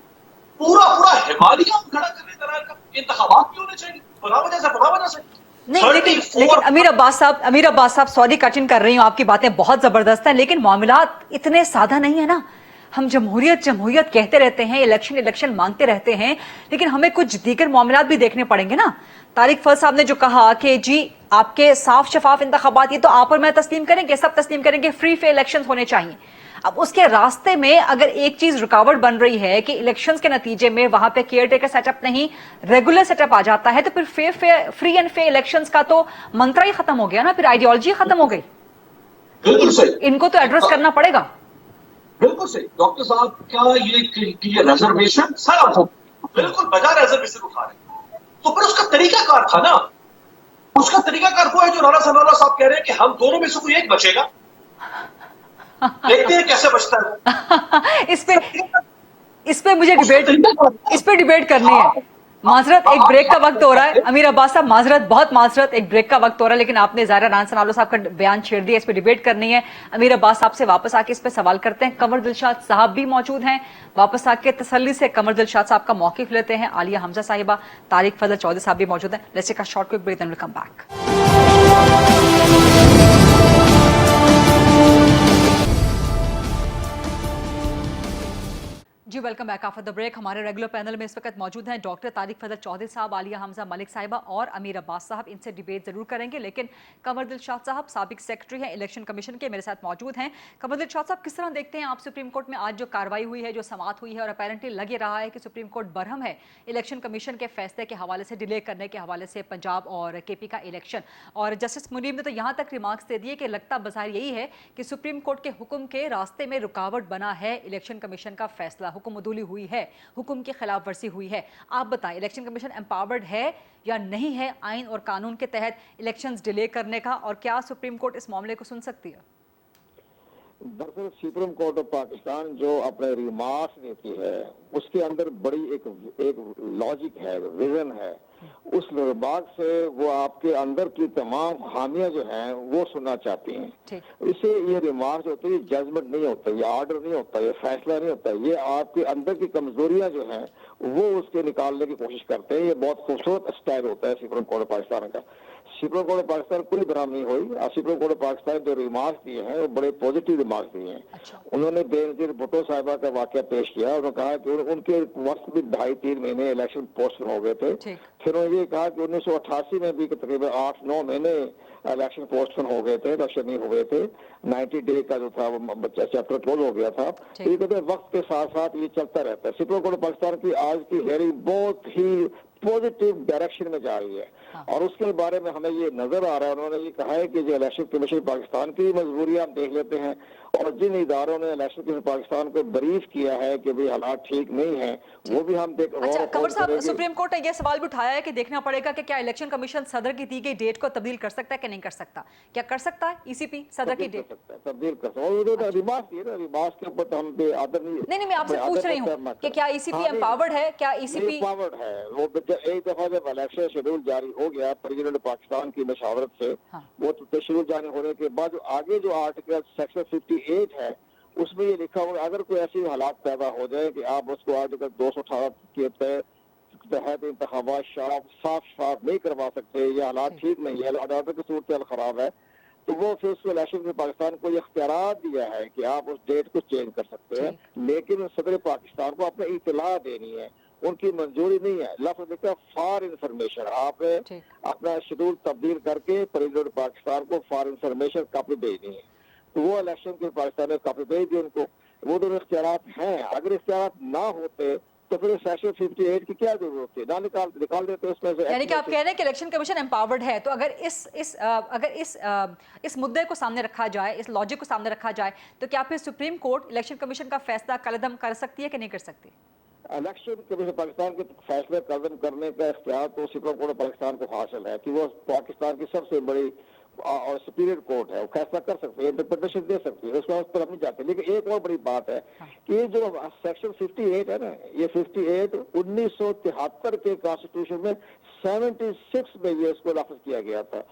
پورا ہمالیہ کھڑا کرنے طرح کا انتخابات بھی ہونے چاہیے بنا وجہ سے. نہیں، لیکن امیر عباس صاحب سوری کٹ ان کر رہی ہوں، آپ کی باتیں بہت زبردست ہیں، لیکن معاملات اتنے سادہ نہیں ہے نا. ہم جمہوریت کہتے رہتے ہیں، الیکشن مانگتے رہتے ہیں، لیکن ہمیں کچھ دیگر معاملات بھی دیکھنے پڑیں گے نا. طارق فضل صاحب نے جو کہا کہ جی آپ کے صاف شفاف انتخابات، یہ تو آپ اور میں تسلیم کریں گے، سب تسلیم کریں گے، فری فیئر الیکشن ہونے چاہیے. اب اس کے راستے میں اگر ایک چیز رکاوٹ بن رہی ہے کہ الیکشنز کے نتیجے میں وہاں پہ کیئر ٹیکر سیٹ اپ نہیں، ریگولر سیٹ اپ آ جاتا ہے، تو پھر فری اینڈ فیئر الیکشنز کا تو منترا ہی ختم ہو گیا نا، پھر آئیڈیالوجی ختم ہو گئی. بالکل صحیح، ان کو تو ایڈریس کرنا پڑے گا. بالکل صحیح. ڈاکٹر صاحب کیا یہ ریزرویشن سر بالکل بجا ریزرویشن اٹھا رہے ہیں، تو پھر اس کا طریقہ کار تھا نا. اس کا طریقہ کار وہ ہے جو رانا ثناء اللہ صاحب کہہ رہے ہیں کہ ہم دونوں میں سے کوئی ایک بچے گا، دیکھتے ہیں کیسے بچتا ہے. اس پہ مجھے ڈیبیٹ کرنی ہے. माजरत, एक ब्रेक का वक्त हो रहा है। अमीर अब्बास साहब, माजरत, बहुत माजरत, एक ब्रेक का वक्त हो रहा है, लेकिन आपने ज़ाहिरा राना सनालो साहब का बयान छेड़ दिया, इस पर डिबेट करनी है। अमीर अब्बास साहब से वापस आके इस पर सवाल करते हैं। कमर दिलशाद साहब भी मौजूद हैं, वापस आके तसल्ली से कमर दिलशाद साहब का मौक़िफ़ लेते हैं। आलिया हमजा साहिबा, तारिक फजल चौधरी साहब भी मौजूद हैं। Let's take a short quick break, then will come back. जी welcome back after the break. हमारे रेगुलर पैनल में इस वक्त मौजूद हैं डॉक्टर तारिक फजल चौधरी साहब, आलिया हमजा मलिक साहिबा और अमीर अब्बास साहब। इनसे डिबेट जरूर करेंगे, लेकिन कमर दिलशाद साहब साबिक सेक्रेटरी हैं इलेक्शन कमीशन के, मेरे साथ मौजूद हैं। कमर दिलशाद साहब, किस तरह देखते हैं आप सुप्रीम कोर्ट में आज जो कार्रवाई हुई है, जो समाअत हुई है, और अपेरेंटली लग ये रहा है कि सुप्रीम कोर्ट बरहम है इलेक्शन कमीशन के फैसले के हवाले से, डिले करने के हवाले से पंजाब और केपी का इलेक्शन। और जस्टिस मुनीब ने तो यहाँ तक रिमार्क्स दे दिए कि लगता बज़ाहिर यही है कि सुप्रीम कोर्ट के हुक्म के रास्ते में रुकावट बना है इलेक्शन कमीशन का फैसला, हुक्म अदूली हुई है, हुक्म की खिलाफ वर्जी हुई है। आप बताएं, इलेक्शन कमीशन एम्पावर्ड है या नहीं है आइन और कानून के तहत इलेक्शंस डिले करने का, और क्या सुप्रीम कोर्ट इस मामले को सुन सकती है? दरअसल सुप्रीम कोर्ट ऑफ पाकिस्तान जो अपने रिमार्क्स देती है उसके अंदर बड़ी एक लॉजिक है, विजन है। उस रिमार्क से वो आपके अंदर की तमाम खामियां जो हैं वो सुनना चाहती हैं। इससे ये रिमार्क होती है, जजमेंट नहीं होता, ये ऑर्डर नहीं होता, ये फैसला नहीं होता, ये आपके अंदर की कमजोरियां जो हैं वो उसके निकालने की कोशिश करते हैं। ये बहुत खूबसूरत स्टाइल होता है सुप्रीम कोर्ट ऑफ पाकिस्तान का। सुप्रीम कोर्ट ऑफ पाकिस्तान कोई बराम नहीं हुई। सुप्रीम कोर्ट ऑफ पाकिस्तान जो रिमार्क्स दिए हैं वो बड़े पॉजिटिव रिमार्क्स दिए हैं। उन्होंने बेनजीर भुट्टो साहिबा का वाकया पेश किया। उन्होंने कहा कि उनके वक्त भी 2.5-3 महीने इलेक्शन पोस्टपोन हो गए थे। फिर उन्होंने ये कहा कि 1988 में भी तकरीबन 8-9 महीने इलेक्शन पोस्टपोन हो गए थे, इलेक्शन नहीं हो गए थे। 90 डे का जो था वो चैप्टर क्लोज हो गया था। ये कहते वक्त के साथ साथ ये चलता रहता है। सुप्रीम कोर्ट ऑफ पाकिस्तान की आज की हियरिंग बहुत ही पॉजिटिव डायरेक्शन में जा रही है। और उसके बारे में हमें ये नजर आ रहा है, उन्होंने ये कहा है कि जो इलेक्शन कमीशन पाकिस्तान की मजबूरियां हम देख लेते हैं, और जिन इदारों ने इलेक्शन कमीशन पाकिस्तान को ब्रीफ किया है कि भाई हालात ठीक नहीं है, वो भी हम देख। अच्छा कमर साहब, सुप्रीम कोर्ट ने यह सवाल भी उठाया है कि देखना पड़ेगा कि क्या इलेक्शन कमीशन सदर की दी गई डेट को तब्दील कर सकता है कि नहीं कर सकता। क्या कर सकता है ईसीपी सदर की डेट? तब्दील कर सकता है। रिमार्क के ऊपर तो हम पे आदर नहीं, मैं आपसे पूछ रही हूँ कि क्या ईसीपी एम्पावर्ड है, क्या ईसीपी एम्पावर्ड है? वो एक दफा जब इलेक्शन शेड्यूल जारी हो गया प्रेसिडेंट पाकिस्तान की मशावरत से, वो शेड्यूल जारी होने के बाद आगे जो आर्टिकल सेक्शन 58 है उसमें ये लिखा हुआ अगर कोई ऐसी हालात पैदा हो जाए कि आप उसको आर्टिकल 218 के तहत इंतखाबात साफ नहीं करवा सकते, ये हालात ठीक नहीं है, ऑर्डर की सूरत खराब है, तो वो फिर उसको इलेक्शन में पाकिस्तान को ये इख्तियार दिया है कि आप उस डेट को चेंज कर सकते हैं, लेकिन सदर पाकिस्तान को अपने इतला देनी है। उनकी मंजूरी नहीं है। लफ्ज़ लिखा फॉर इंफॉर्मेशन, आप अपना शेड्यूल तब्दील करके प्रेसिडेंट पाकिस्तान को फॉर इंफॉर्मेशन कॉपी भेजनी है। तो वो इलेक्शन के पाकिस्तान ने कॉपी भेज दी उनको। वो दोनों इख्तियार हैं। अगर इख्तियार ना होते तो फिर सेक्शन 58 की क्या जरूरत थी, ना निकाल देते उसमें से। यानी कि आप कह रहे हैं कि इलेक्शन कमीशन एम्पावर्ड है, तो अगर इस मुद्दे को सामने रखा जाए, इस लॉजिक को सामने रखा जाए, तो क्या फिर सुप्रीम कोर्ट इलेक्शन कमीशन का फैसला कलदम कर सकती है कि नहीं कर सकती? इलेक्शन कमीशन पाकिस्तान के फैसले कदम करने का इख्तियार तो सुप्रीम कोर्ट पाकिस्तान को हासिल है कि वो पाकिस्तान की सबसे बड़ी और सुपीरियर कोर्ट है, वो फैसला कर सकती है, इंटरप्रिटेशन दे सकती है, उसमें उस पर हम नहीं जाते। लेकिन एक और बड़ी बात है कि जो सेक्शन 58 है ना, ये 58 1973 के कॉन्स्टिट्यूशन में 76 में ये इसको नाफिज किया गया था।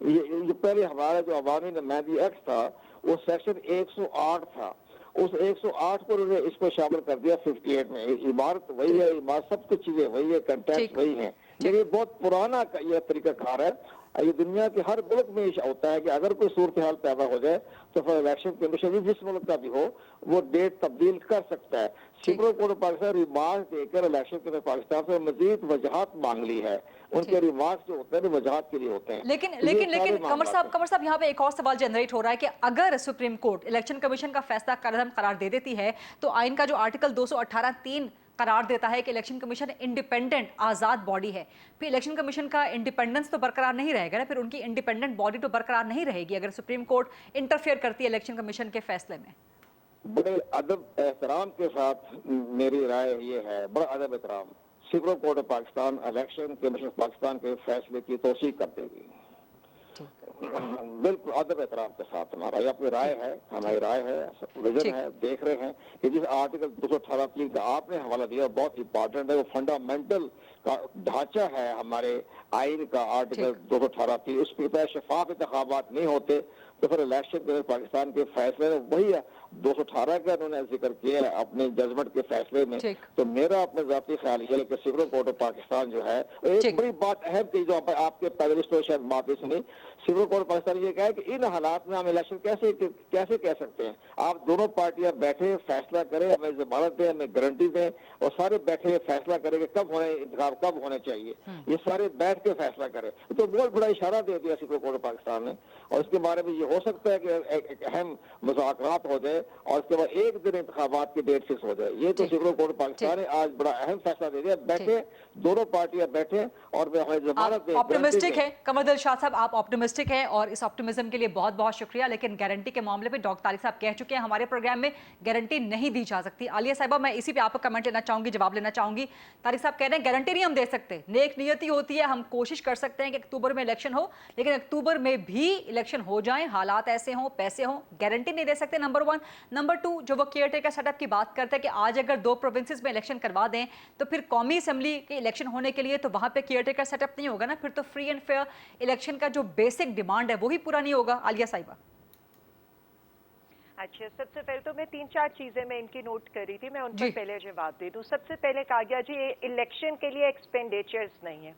ये पहले हमारा जो अवामी नुमाइंदगी एक्ट था वो सेक्शन 108 था, उस 108 को उन्होंने इसको शामिल कर दिया 58 में। इमारत वही है, इमारत सब कुछ चीजें वही है, कंटेंट वही है, लेकिन ये बहुत पुराना यह तरीकाकार है। ये दुनिया के हर मुल्क में होता है कि अगर कोई सूरत हाल पैदा हो जाए तो फिर इलेक्शन कमीशन जिस मुल्क का भी हो वो डेट तब्दील कर सकता है। Supreme court of Pakistan remark देकर इलेक्शन कमीशन पाकिस्तान से मजीद वजाहत मांग ली है। उनके रिमार्क जो होते हैं वजाहत के लिए होते हैं। लेकिन कमर साहब यहाँ पे एक और सवाल जनरेट हो रहा है कि अगर सुप्रीम कोर्ट इलेक्शन कमीशन का फैसला कलदम करार दे देती है तो आइन का जो आर्टिकल 218(3) करार देता है कि इलेक्शन कमीशन इंडिपेंडेंट आज़ाद बॉडी है, फिर इलेक्शन कमीशन का इंडिपेंडेंस तो बरकरार नहीं रहेगा ना, फिर उनकी इंडिपेंडेंट बॉडी तो बरकरार नहीं रहेगी अगर सुप्रीम कोर्ट इंटरफेयर करती है इलेक्शन कमीशन के फैसले में। बड़े अदब एहतराम के साथ मेरी राय ये है, बड़ा अदब एहतराम, supreme court of Pakistan election commission Pakistan के फैसले की तौसीक कर देगी, बिल्कुल अदब एहतराम के साथ। हमारा ये अपनी राय है, हमारी राय है, विजन है, देख रहे हैं कि जिस आर्टिकल 218(3) का आपने हवाला दिया बहुत इंपॉर्टेंट है, वो फंडामेंटल ढांचा है हमारे आइन का, आर्टिकल 218 थी, उस पर शफाफ इंतखाबात नहीं होते तो फिर इलेक्शन के पाकिस्तान के फैसले में वही 218 का उन्होंने जिक्र किया है अपने जजमेंट के फैसले में। तो मेरा अपने ज़ाती ख्याल ये है कि सुप्रीम कोर्ट ऑफ पाकिस्तान जो है, एक बड़ी बात अहम थी जो आपके पैनलिस्ट ने शायद बात सुनी, सुप्रीम कोर्ट पाकिस्तान ये कहा कि इन हालात में हम इलेक्शन कैसे कह सकते हैं। आप दोनों पार्टियां बैठे फैसला करें, हमें जमानत दें, हमें गारंटी दें, और सारे बैठे फैसला करें कि इंतखाब कब होने चाहिए, ये सारे बैठ के फैसला करें। तो बहुत बड़ा इशारा दे दिया सुप्रीम कोर्ट ऑफ पाकिस्तान ने, और इसके बारे में ये हो सकता है कि एक अहम मुज़ाकरात हो जाए और उसके बाद एक दिन इंतखाबात की डेट फिक्स हो जाए। ये तो सुप्रीम कोर्ट ऑफ पाकिस्तान ने आज बड़ा अहम फैसला दे दिया। बैठे दोनों पार्टियां बैठे और हमें जमानत दें। ऑप्टिमिस्टिक है कमरदिल शाह साहब, आप ऑप्टिमिस्टिक हैं और इस ऑप्टिमिज्म के लिए बहुत बहुत शुक्रिया। लेकिन गारंटी के मामले में डॉक्टर तारिक साहब कह चुके हैं हमारे प्रोग्राम में गारंटी नहीं दी जा सकती। आलिया साहिबा, मैं इसी पे आपका कमेंट लेना चाहूंगी, जवाब लेना चाहूंगी। तारिक साहब कह रहे हैं गारंटी नहीं हम दे सकते, नेक नियति होती है, हम कोशिश कर सकते हैं कि अक्टूबर में इलेक्शन हो, लेकिन अक्टूबर में भी इलेक्शन हो जाए, हालात ऐसे हों, पैसे हों, गारंटी नहीं दे सकते, नंबर 1। नंबर 2, जो वो केयर टेकर सेटअप की बात करते हैं कि आज अगर 2 प्रोविंसेस में इलेक्शन करवा दें तो फिर कौमी असेंबली के इलेक्शन होने के लिए तो वहां पे केयर टेकर सेटअप नहीं होगा ना, फिर तो फ्री एंड फेयर इलेक्शन का जो बेसिक डिमांड है वो ही पूरा नहीं होगा। आलिया साहिबा। अच्छा, सबसे पहले तो मैं 3-4 चीजें मैं इनकी नोट कर रही थी, मैं उन पर पहले जवाब दे दूं। सबसे पहले कहा गया जी इलेक्शन के लिए एक्सपेंडिचर्स नहीं है।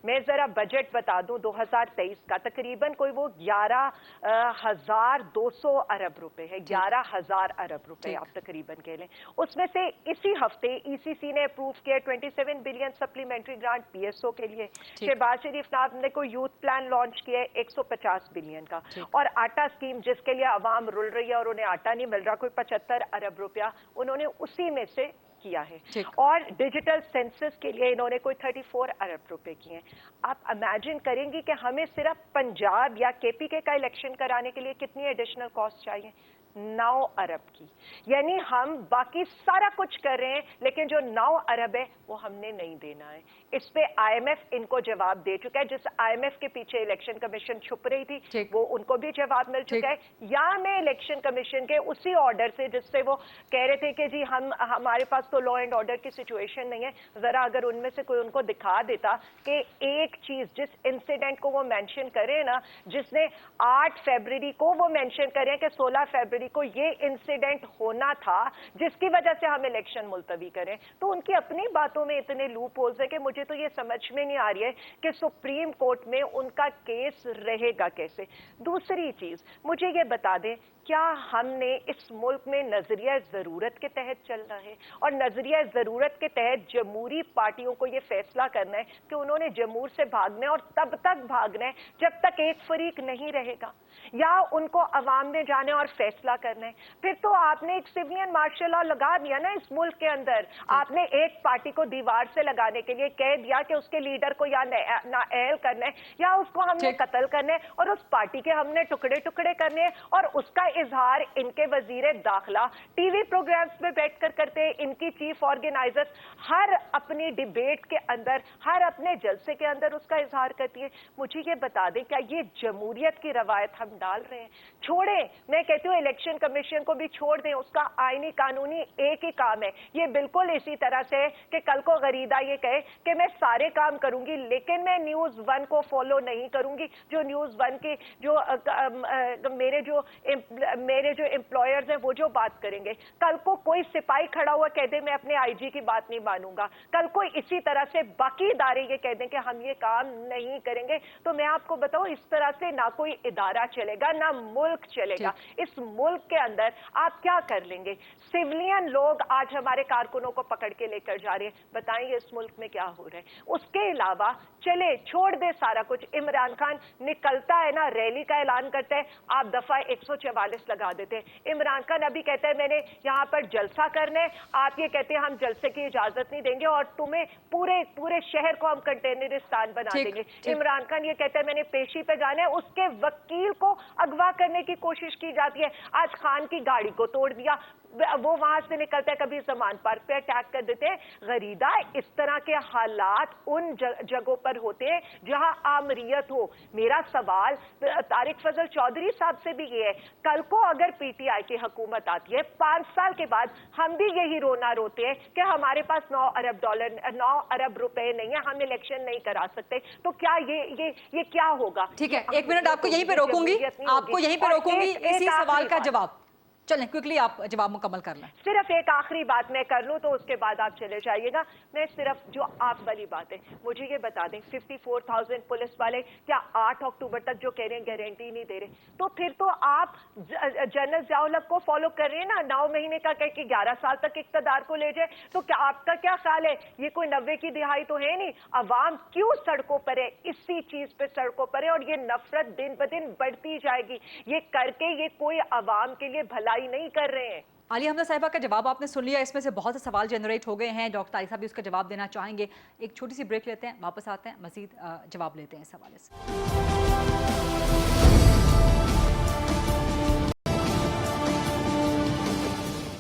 मैं जरा बजट बता दूं 2023 का, तकरीबन कोई वो 11,200 अरब रुपए है, 11,000 अरब रुपए आप तकरीबन कह लें। उसमें से इसी हफ्ते ईसीसी ने अप्रूव किया 27 बिलियन सप्लीमेंट्री ग्रांट पीएसओ के लिए। शहबाज शरीफ साहब ने कोई यूथ प्लान लॉन्च किया है 150 बिलियन का, और आटा स्कीम जिसके लिए आवाम रुल रही है और उन्हें आटा नहीं मिल रहा, कोई 75 अरब रुपया उन्होंने उसी में से किया है। और डिजिटल सेंसस के लिए इन्होंने कोई 34 अरब रुपए किए हैं। आप इमेजिन करेंगी कि हमें सिर्फ पंजाब या केपीके का इलेक्शन कराने के लिए कितनी एडिशनल कॉस्ट चाहिए? 9 अरब की। यानी हम बाकी सारा कुछ कर रहे हैं, लेकिन जो 9 अरब है वो हमने नहीं देना है। इस पे आईएमएफ इनको जवाब दे चुका है। जिस आईएमएफ के पीछे इलेक्शन कमीशन छुप रही थी वो उनको भी जवाब मिल चुका है। या मैं इलेक्शन कमीशन के उसी ऑर्डर से जिससे वो कह रहे थे कि जी हमारे पास तो लॉ एंड ऑर्डर की सिचुएशन नहीं है, जरा अगर उनमें से कोई उनको दिखा देता कि एक चीज जिस इंसिडेंट को वो मेंशन करे ना, जिसने 8 फरवरी को वो मेंशन करें कि 16 फरवरी को ये इंसिडेंट होना था जिसकी वजह से हम इलेक्शन मुलतवी करें, तो उनकी अपनी बातों में इतने लूप होल्स है कि मुझे तो ये समझ में नहीं आ रही है कि सुप्रीम कोर्ट में उनका केस रहेगा कैसे। दूसरी चीज मुझे ये बता दें, क्या हमने इस मुल्क में नजरिया जरूरत के तहत चलना है? और नजरिया जरूरत के तहत जमहूरी पार्टियों को यह फैसला करना है कि उन्होंने जमहूर से भागना है और तब तक भागना है जब तक एक फरीक नहीं रहेगा, या उनको अवाम में जाने और फैसला करना है? फिर तो आपने एक सिविलियन मार्शल लॉ लगा दिया ना इस मुल्क के अंदर। आपने एक पार्टी को दीवार से लगाने के लिए कह दिया कि उसके लीडर को या नाअहल करना है या उसको हमने कत्ल करना है, और उस पार्टी के हमने टुकड़े टुकड़े करने हैं, और उसका इजहार इनके वजीर दाखिला टीवी प्रोग्राम्स में बैठकर करते हैं। इनकी चीफ ऑर्गेनाइजर्स हर अपनी डिबेट के अंदर, हर अपने जलसे के अंदर उसका इजहार करती है। मुझे ये बता दें, क्या ये जमहूरियत की रवायत हम डाल रहे हैं? छोड़ें, मैं कहती हूँ इलेक्शन कमीशन को भी छोड़ दें, उसका आईनी कानूनी एक ही काम है। ये बिल्कुल इसी तरह से कि कल को गरीदा ये कहे कि मैं सारे काम करूंगी लेकिन मैं न्यूज 1 को फॉलो नहीं करूंगी, जो न्यूज 1 के जो मेरे जो एम्प्लॉयर्स हैं वो जो बात करेंगे। कल को कोई सिपाही खड़ा हुआ कह दे मैं अपने आईजी की बात नहीं मानूंगा, कल को इसी तरह से बाकी इदारे ये कह दें कि हम ये काम नहीं करेंगे, तो मैं आपको बताऊं इस तरह से ना कोई इदारा चलेगा ना मुल्क चलेगा। इस मुल्क के अंदर आप क्या कर लेंगे? सिविलियन लोग आज हमारे कारकुनों को पकड़ के लेकर जा रहे हैं, बताएंगे इस मुल्क में क्या हो रहा है? उसके अलावा चले छोड़ दे सारा कुछ। इमरान खान निकलता है ना, रैली का ऐलान करता है, आप दफा 144 लगा देते हैं। इमरान खान अभी कहता है मैंने यहाँ पर जलसा करना है, आप ये कहते हैं हम जलसे की इजाजत नहीं देंगे और तुम्हें पूरे शहर को हम कंटेनरिस्तान बना देंगे। इमरान खान ये कहता है मैंने पेशी पे जाना है, उसके वकील को अगवा करने की कोशिश की जाती है। آج خان کی گاڑی کو توڑ دیا, وہ وہاں سے نکلتے کبھی زمان پارک پہ اٹیک کر دیتے. غریدہ اس طرح کے حالات ان جگہوں پر ہوتے ہیں جہاں آمریت ہو. میرا سوال طارق فضل چودھری صاحب سے بھی یہ ہے, کل کو اگر پی ٹی آئی کی حکومت آتی ہے 5 سال کے بعد, ہم بھی یہی رونا روتے ہیں کہ ہمارے پاس 9 ارب روپے نہیں ہے, ہم الیکشن نہیں کرا سکتے, تو کیا یہ کیا ہوگا؟ ٹھیک ہے, 1 منٹ آپ کو یہیں پہ روکوں گی, آپ کو یہیں پہ روکوں گی. اسی سوال کا جواب چلیں کوئکلی آپ جواب مکمل کر لیں. صرف ایک آخری بات میں کر لوں تو اس کے بعد آپ چلے جائیے گا. میں صرف جو آپ والی بات ہے مجھے یہ بتا دیں, 54,000 پولیس والے کیا 8 اکتوبر تک جو کہہ رہے ہیں گارنٹی نہیں دے رہے, تو پھر تو آپ جنرل ضیاء الحق کو فالو کر رہے ہیں نا, 9 مہینے کا کہہ کے 11 سال تک اقتدار کو لے جائے. تو کیا آپ کا کیا خیال ہے, یہ کوئی 90 کی دہائی تو ہے نہیں, عوام کیوں سڑکوں پر ہے, اسی چیز پہ سڑکوں پر ہے, اور یہ نفرت دن بدن بڑھتی جائے گی. یہ کر کے یہ کوئی عوام کے لیے بھلائی نہیں کر رہے ہیں. عالیہ حمزہ صاحبہ کا جواب آپ نے سن لیا, اس میں سے بہت سے سوال جنریٹ ہو گئے ہیں, ڈاکٹر طارق صاحب بھی اس کا جواب دینا چاہیں گے. ایک چھوٹی سی بریک لیتے ہیں, واپس آتے ہیں, مزید جواب لیتے ہیں اس حوالے سے.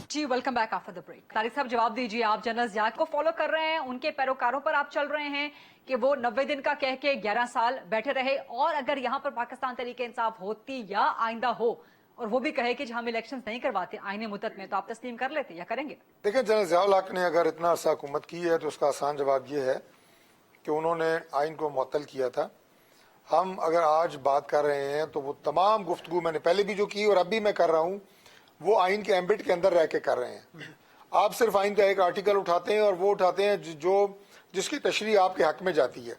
جی welcome back after the break. Tariq صاحب جواب دیجیے, آپ جنرل ضیاء کو فالو کر رہے ہیں, ان کے پیروکاروں پر آپ چل رہے ہیں کہ وہ 90 دن کا کہہ کے 11 سال بیٹھے رہے, اور اگر یہاں پر پاکستان تحریک انصاف ہوتی یا آئندہ ہو اور وہ بھی کہے کہ ہم الیکشنز نہیں کرواتے آئین مدت میں, تو آپ تسلیم کر لیتے یا کریں گے؟ دیکھیں, جنرل ضیاء الحق نے اگر اتنا عرصہ حکومت کی ہے تو اس کا آسان جواب یہ ہے کہ انہوں نے آئین کو معطل کیا تھا. ہم اگر آج بات کر رہے ہیں تو وہ تمام گفتگو میں نے پہلے بھی جو کی اور اب بھی میں کر رہا ہوں, وہ آئین کے ایمبٹ کے اندر رہ کے کر رہے ہیں. آپ صرف آئین کا ایک آرٹیکل اٹھاتے ہیں اور وہ اٹھاتے ہیں جس کی تشریح آپ کے حق میں جاتی ہے.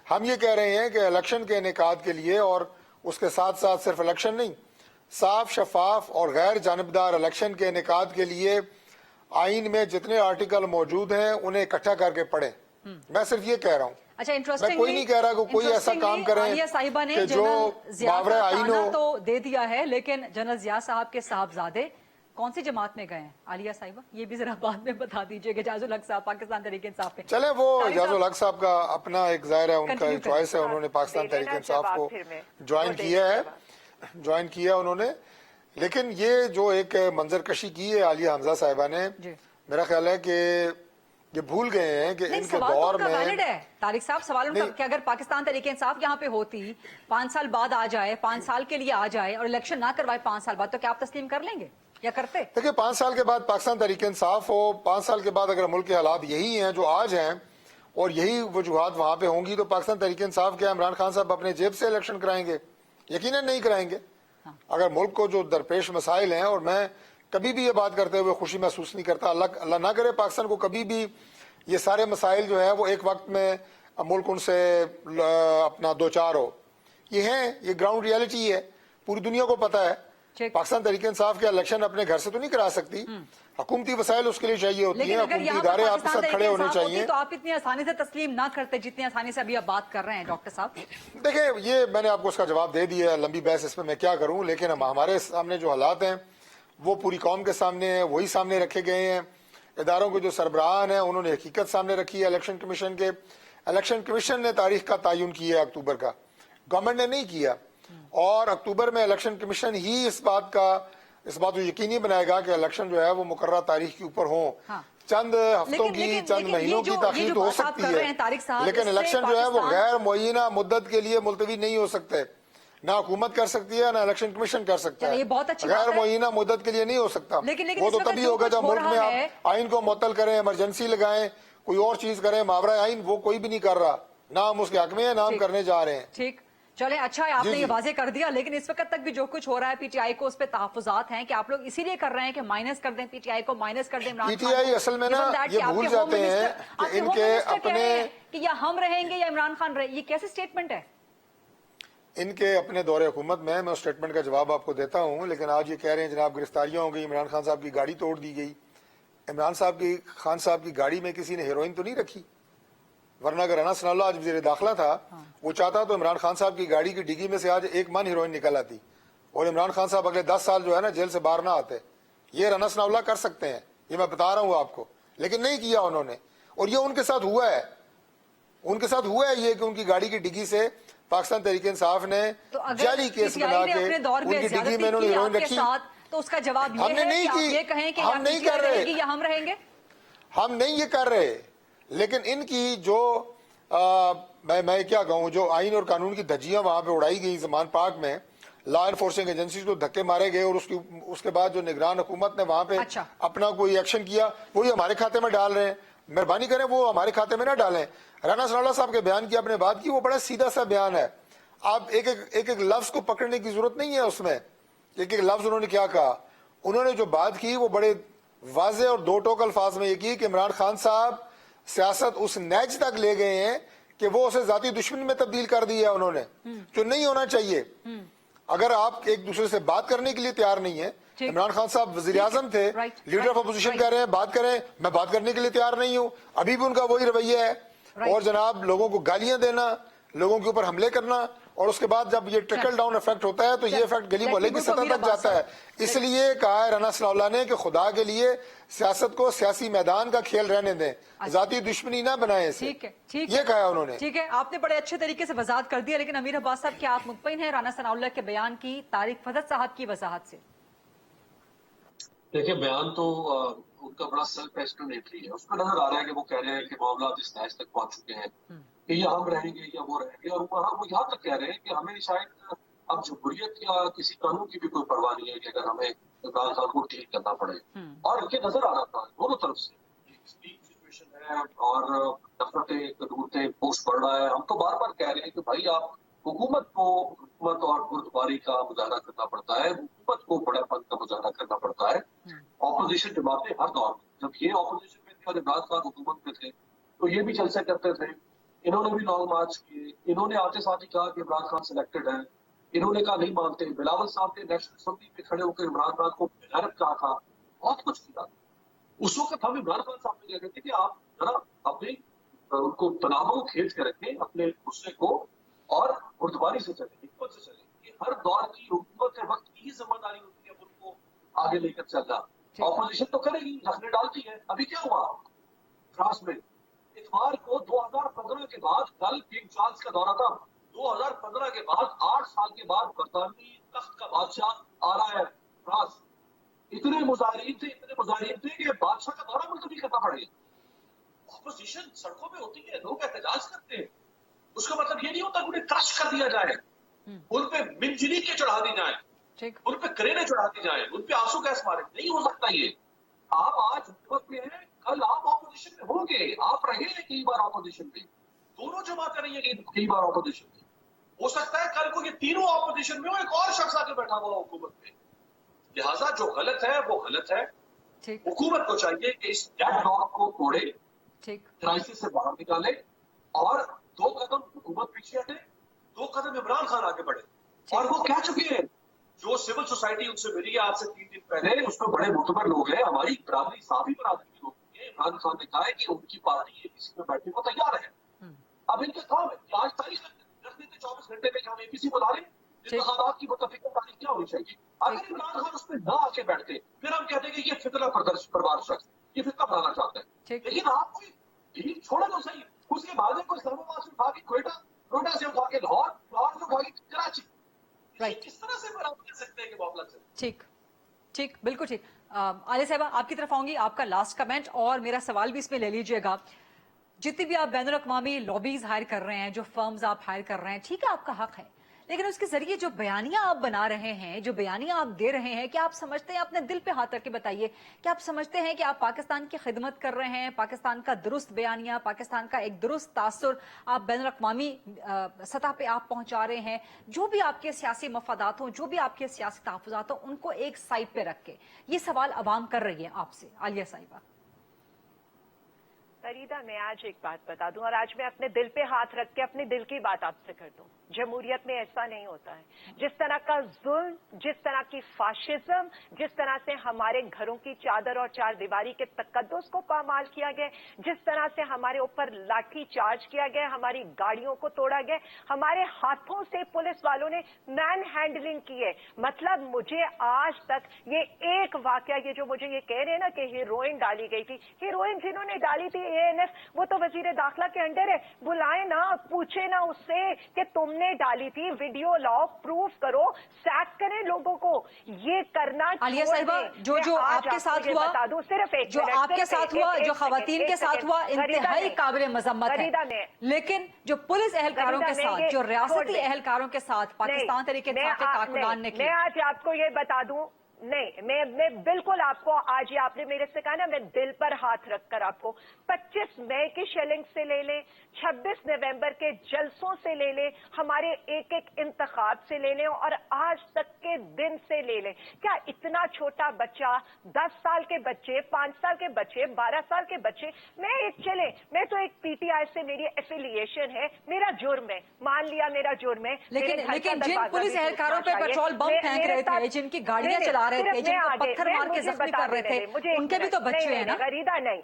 ہم یہ کہہ رہے ہیں کہ الیکشن کے انعقاد کے لیے, اور اس کے ساتھ ساتھ صرف الیکشن نہیں, صاف شفاف اور غیر جانبدار الیکشن کے انعقاد کے لیے آئین میں جتنے آرٹیکل موجود ہیں انہیں اکٹھا کر کے پڑھیں. میں صرف یہ کہہ رہا ہوں, اچھا میں کوئی نہیں کہہ رہا کہ کوئی ایسا کام کریں کہ جو ماورا آئین ہو. تو دے دیا ہے, لیکن جنرل ضیاء صاحب کے صاحبزادے کون سی جماعت میں گئے ہیں عالیہ صاحبہ, یہ بھی ذرا بعد میں بتا دیجئے کہ اعجاز الحق صاحب پاکستان تحریک انصاف پہ. چلے وہ اعجاز الحق صاحب کا اپنا ایک ظاہر ہے, ان کا چوائس ہے, انہوں نے پاکستان تحریک انصاف کو جوائن کیا انہوں نے. لیکن یہ جو ایک منظر کشی کی ہے عالیہ حمزہ صاحبہ نے, میرا خیال ہے کہ یہ بھول گئے ہیں کہ ان کے دور میں طارق صاحب سوال ان کا کہ اگر پاکستان تحریک انصاف یہاں پہ ہوتی 5 سال بعد آ جائے, 5 سال کے لیے آ جائے اور الیکشن نہ کروائے 5 سال بعد, تو کیا آپ تسلیم کر لیں گے یا کرتے؟ دیکھیں, 5 سال کے بعد پاکستان تحریک انصاف ہو, 5 سال کے بعد اگر ملک کے حالات یہی ہیں جو آج ہیں اور یہی وجوہات وہاں پہ ہوں گی, تو پاکستان تحریک انصاف کے عمران خان صاحب اپنے جیب سے الیکشن کرائیں گے؟ یقیناً نہیں کرائیں گے. اگر ملک کو جو درپیش مسائل ہیں, اور میں کبھی بھی یہ بات کرتے ہوئے خوشی محسوس نہیں کرتا, اللہ نہ کرے پاکستان کو کبھی بھی یہ سارے مسائل جو ہیں وہ ایک وقت میں ملک ان سے اپنا دوچار ہو. یہ ہیں, یہ گراؤنڈ ریالٹی ہے, پوری دنیا کو پتا ہے. پاکستان تحریک انصاف کے الیکشن اپنے گھر سے تو نہیں کرا سکتی, حکومتی وسائل اس کے لیے چاہیے ہوتی ہیں, حکومتی ادارے آپ کے ساتھ کھڑے ہونے چاہیے. تو آپ اتنی آسانی سے تسلیم نہ کرتے جتنی آسانی سے ابھی آپ بات کر رہے ہیں ڈاکٹر صاحب. دیکھیں, یہ میں نے آپ کو اس کا جواب دے دیا, لمبی بحث اس میں کیا کروں, لیکن ہمارے سامنے جو حالات ہیں وہ پوری قوم کے سامنے ہیں, وہی سامنے رکھے گئے ہیں. اداروں کے جو سربراہان ہیں انہوں نے حقیقت سامنے رکھی ہے الیکشن کمیشن کے. الیکشن کمیشن نے تاریخ کا تعین کیا ہے اکتوبر کا, گورنمنٹ نے نہیں کیا. اور اکتوبر میں الیکشن کمیشن ہی اس بات کو یقینی بنائے گا کہ الیکشن جو ہے وہ مقررہ تاریخ کے اوپر ہوں. چند ہفتوں کی, چند مہینوں کی تاخیر تو ہو سکتی ہے, لیکن الیکشن جو ہے وہ غیر معینہ مدت کے لیے ملتوی نہیں ہو سکتے. نہ حکومت کر سکتی ہے, نہ الیکشن کمیشن کر سکتا ہے. غیر معینہ مدت کے لیے نہیں ہو سکتا. وہ تو تبھی ہوگا جب ملک میں آپ آئین کو معطل کریں, ایمرجنسی لگائیں, کوئی اور چیز کریں, ماورا آئین, وہ کوئی بھی نہیں کر رہا. نہ ہم اس کے حق میں ہیں, نہ ہم کرنے جا رہے ہیں. ٹھیک, چلیں اچھا ہے آپ نے یہ واضح کر دیا. لیکن اس وقت تک بھی جو کچھ ہو رہا ہے پی ٹی آئی کو اس پہ تحفظات ہیں کہ آپ لوگ اسی لیے کر رہے ہیں کہ مائنس کر دیں پی ٹی آئی کو, مائنس کر دیں عمران خان کو. پی ٹی آئی اصل میں نا یہ بھول جاتے ہیں کہ ان کے اپنے, کہ یا ہم رہیں گے یا عمران خان رہے, یہ کیسے سٹیٹمنٹ ہے ان کے اپنے دور حکومت میں اس سٹیٹمنٹ کا جواب آپ کو دیتا ہوں. لیکن آج یہ کہہ رہے ہیں جناب گرفتاریاں ہو گئی, عمران خان صاحب کی گاڑی توڑ دی گئی. عمران خان صاحب کی گاڑی میں کسی نے ہیروئن تو نہیں رکھی, ورنہ اگر انس ثناء اللہ آج وزیر داخلہ تھا, وہ چاہتا تو عمران خان صاحب کی گاڑی کی ڈگی میں سے آج 1 من ہیروئن نکل آتی, اور عمران خان صاحب اگلے 10 سال جو ہے نا جیل سے باہر نہ آتے. یہ انس ثناء اللہ کر سکتے ہیں, یہ میں بتا رہا ہوں آپ کو, لیکن نہیں کیا انہوں نے. اور یہ ان کے ساتھ ہوا ہے, ان کے ساتھ ہوا ہے یہ کہ ان کی گاڑی کی ڈگی سے پاکستان تحریک انصاف نے جعلی کیس بنا کے ان کی ڈگی میں انہوں نے ہیروئن رکھی. तो उसका जवाब ये हमने है नहीं कि आप की। ये कहें कि हम नहीं कर रहे। रहेगी या हम रहेंगे। हम नहीं ये कर रहे, लेकिन इनकी जो मैं क्या कहूं, जो आइन और कानून की धज्जियां वहां पे उड़ाई गई ज़मान पार्क में, लॉ एनफोर्सिंग एजेंसीज को धक्के मारे गए और उसके बाद जो निगरान हुकूमत ने वहां पे अच्छा। अपना कोई एक्शन किया, वो ये हमारे खाते में डाल रहे हैं। मेहरबानी करें वो हमारे खाते में ना डालें। राना सनाउल्लाह साहब के बयान की आपने बात की, वो बड़ा सीधा सा बयान है। आप एक एक लफ्ज को पकड़ने की जरूरत नहीं है उसमें। एक एक लफ्ज उन्होंने क्या कहा, उन्होंने जो बात की वो बड़े वाजे और दो टोक अल्फाज में ये की कि इमरान खान साहब सियासत उस नैज तक ले गए हैं कि वो उसे जाती दुश्मनी में तब्दील कर दिया उन्होंने, जो नहीं होना चाहिए। अगर आप एक दूसरे से बात करने के लिए तैयार नहीं है, इमरान खान साहब वजीर आजम थे, लीडर ऑफ अपोजिशन कह रहे हैं बात करें, मैं बात करने के लिए तैयार नहीं हूं, अभी भी उनका वही रवैया है। और जनाब लोगों को गालियां देना, लोगों के ऊपर हमले करना, और उसके बाद जब ये ट्रिकल डाउन इफेक्ट होता है तो ये इफेक्ट गली मोहल्ले की सतह तक जाता है। इसलिए कहा है राना सनाउल्लाह ने कि खुदा के लिए सियासत को सियासी मैदान का खेल रहने दें, जाती दुश्मनी ना बनाएं इसे। ठीक है, ठीक ये कहा उन्होंने। ठीक है, आपने बड़े अच्छे तरीके से वजाहत कर दिया। लेकिन अमीर अब्बास साहब, क्या आप मुतमईन हैं राना सनाउल्लाह के बयान की, तारिक फजद साहब की वजाहत से? देखिए, बयान तो उनका बड़ा सेल्फ एक्सप्लेनेटरी है। उसमें नजर आ रहा है कि वो कह रहे हैं कि मामला इस तहज तक पहुंच चुके हैं कि या हम रहेंगे या वो रहेंगे, और वहां वो यहाँ तक कह रहे हैं कि हमें शायद अब जमहूरियत या किसी कानून की भी कोई परवाह नहीं है कि अगर हमें इमरान खान को ठीक करना पड़े। और ये नजर आ रहा था दोनों तरफ से, सिचुएशन है और नफरतें कदूरतें पोस्ट बढ़ रहा है। हम तो बार बार कह रहे हैं कि भाई आप हुकूमत और बुर्दबारी का मुजाहरा करना पड़ता है, हुकूमत को बड़ेपन का मुजाहरा करना पड़ता है। ऑपोजिशन जमातें हर दौर में, जब ये ऑपोजिशन में थे और इमरान खान हुकूमत में थे, तो ये भी जलसे करते थे। इन्होंने भी लॉन्ग मार्च किए, इन्होंने आते साथ ही कहा कि इमरान खान सिलेक्टेड है, इन्होंने कहा नहीं मानते। बिलावल साहब ने नेशनल असेंबली में खड़े होकर इमरान खान को बेगैरत कहा था, बहुत कुछ किया। उस वक्त हम इमरान खान साहब ने कहते थे कि आप जरा अपने उनको तनावों को खेच के रखें, अपने गुस्से को, और बुर्दबारी से चले, हिकमत से चले। ये हर दौर की हुकूमत के वक्त की ही जिम्मेदारी होती है उनको आगे लेकर चलना। ऑपोजिशन तो करेगी, रखने डालती है। अभी क्या हुआ फ्रांस में इतवार को 2015 के बाद, कल किंग चार्ल्स का दौरा था, 2015 के बाद 8 साल के बाद बरतानवी तख्त का बादशाह आ रहा है फ्रांस। इतने मुजाहिरीन थे कि बादशाह का दौरा मुलतवी करना पड़ेगा। ऑपोजिशन सड़कों पे होती है, लोग एहतजाज करते हैं, उसका मतलब ये नहीं होता कि उन्हें क्रश कर दिया जाए, उन पे मिंजरी के चढ़ा दी जाए, उन पे करेने चढ़ा दी जाए, उन पे आंसू गैस मारे। नहीं हो सकता ये। आप आज हुकूमत में हैं, कल आप ऑपोजिशन में होंगे, आप रहे हैं कई बार ऑपोजिशन में, दोनों जमातें रही है कई बार ऑपोजिशन में। हो सकता है कल को ये तीनों ऑपोजिशन में हो, एक और शख्स आके बैठा हुआ हुकूमत में। लिहाजा जो गलत है वो गलत है। हुकूमत को चाहिए कि इस डेडलॉक को तोड़े, क्राइसिस से बाहर निकाले, और 2 कदम हुकूमत पीछे हटे, 2 कदम इमरान खान आगे बढ़े। और वो कह चुके हैं, जो सिविल सोसाइटी उनसे मिली है आज से 3 दिन पहले, उसमें बड़े मुतबर लोग हैं, हमारी बरादरी, साफी बरादरी के लोग हैं। इमरान खान ने कहा है कि उनकी पार्टी एपीसी में बैठने को तैयार है। अब इनका काम है कि आज तारीख रख देते 24 घंटे में कि हम एपीसी बुला लें, इंतखाबात की मुतफिका तारीख क्या होनी चाहिए। अगर इमरान खान उसमें ना आके बैठते, फिर हम कहते हैं कि ये फितना परवार शख्स, ये फितना बनाना चाहता है। लेकिन आप कोई डील छोड़ो तो सही, उसके बाद को इस्लामाबाद से उठा के क्वेटा से उठा के लाहौर से उठा के कराची, किस तरह से बराबर कर सकते हैं कि मामला चले। ठीक, बिल्कुल ठीक। आलिया साहिबा, आपकी तरफ आऊंगी, आपका लास्ट कमेंट और मेरा सवाल भी इसमें ले लीजिएगा। जितनी भी आप बैनुल अक़वामी लॉबीज हायर कर रहे हैं, जो फर्म्स आप हायर कर रहे हैं, ठीक है, आपका हक है, लेकिन उसके जरिए जो बयानियां आप बना रहे हैं, जो बयानियां आप दे रहे हैं, क्या आप समझते हैं, अपने दिल पे हाथ रख के बताइए, क्या आप समझते हैं कि आप पाकिस्तान की खिदमत कर रहे हैं, पाकिस्तान का दुरुस्त बयानिया, पाकिस्तान का एक दुरुस्त तासुर आप बैनुल अक़वामी सतह पे आप पहुंचा रहे हैं? जो भी आपके सियासी मफादात हों, जो भी आपके सियासी तहफ़्फ़ुज़ात हों, उनको एक साइड पे रख के ये सवाल अवाम कर रही है आपसे। आलिया साहिबा। फरीदा, मैं आज एक बात बता दूं, और आज मैं अपने दिल पे हाथ रख के अपने दिल की बात आपसे कर दूं। जमहूरियत में ऐसा नहीं होता है। जिस तरह का जुल्म, जिस तरह की फाशिज्म, जिस तरह से हमारे घरों की चादर और चार दीवारी के तकद्दुस को पामाल किया गया, जिस तरह से हमारे ऊपर लाठी चार्ज किया गया, हमारी गाड़ियों को तोड़ा गया, हमारे हाथों से पुलिस वालों ने मैन हैंडलिंग की है। मतलब मुझे आज तक ये एक वाकया, ये जो मुझे ये कह रहे हैं ना कि हीरोइन डाली गई थी, हीरोइन जिन्होंने डाली थी एएनएफ, वो तो वजीर दाखिला के अंडर है। बुलाए ना, पूछे ना उससे कि तुमने हमने डाली थी, वीडियो लाओ, प्रूफ करो, सैक करें लोगों को। ये करना आलिया छोड़ साहिबा, दें। जो मैं आज आपके आपको साथ ये हुआ, बता दूं, सिर्फ एक जो मिनट, आपके सिर्फ साथ एक- हुआ, एक जो सेकंड, खवातीन एक के साथ सेकंड। हुआ, गरीदा इंतहाई ने- काबिल मजम्मत गरीदा है। ने- लेकिन जो पुलिस एहलकारों के गरीदा ने साथ, ये जो छोड़ रियासती दे। एहलकारों के साथ पाकिस्तान तरीके नहीं, इंसाफ के नहीं, कारकुनान ने मैं किया, आज आपको ये बता दूं, नहीं, मैं बिल्कुल आपको, आज ये आपने मेरे से कहा ना, मैं दिल पर हाथ रखकर आपको 25 मई की शेलिंग से ले लें, 26 नवंबर के जलसों से ले लें, हमारे एक एक इंतखाब से ले लें, और आज तक के दिन से ले लें। क्या इतना छोटा बच्चा, 10 साल के बच्चे, 5 साल के बच्चे, 12 साल के बच्चे, मैं तो एक पीटीआई से मेरी एफिलिएशन है, मेरा जुर्म है, मान लिया मेरा जुर्म है। मेरे घर का लेकिन जिन दरवाजा पुलिस भी एहलकारों पे टूटना पेट्रोल बम चाहिए। फेंक रहे थे, जिनकी गाड़ियां चला रहे थे, जिनको पत्थर मार के जख्मी कर रहे थे, उनके भी तो बच्चे हैं ना। गरीदा नहीं,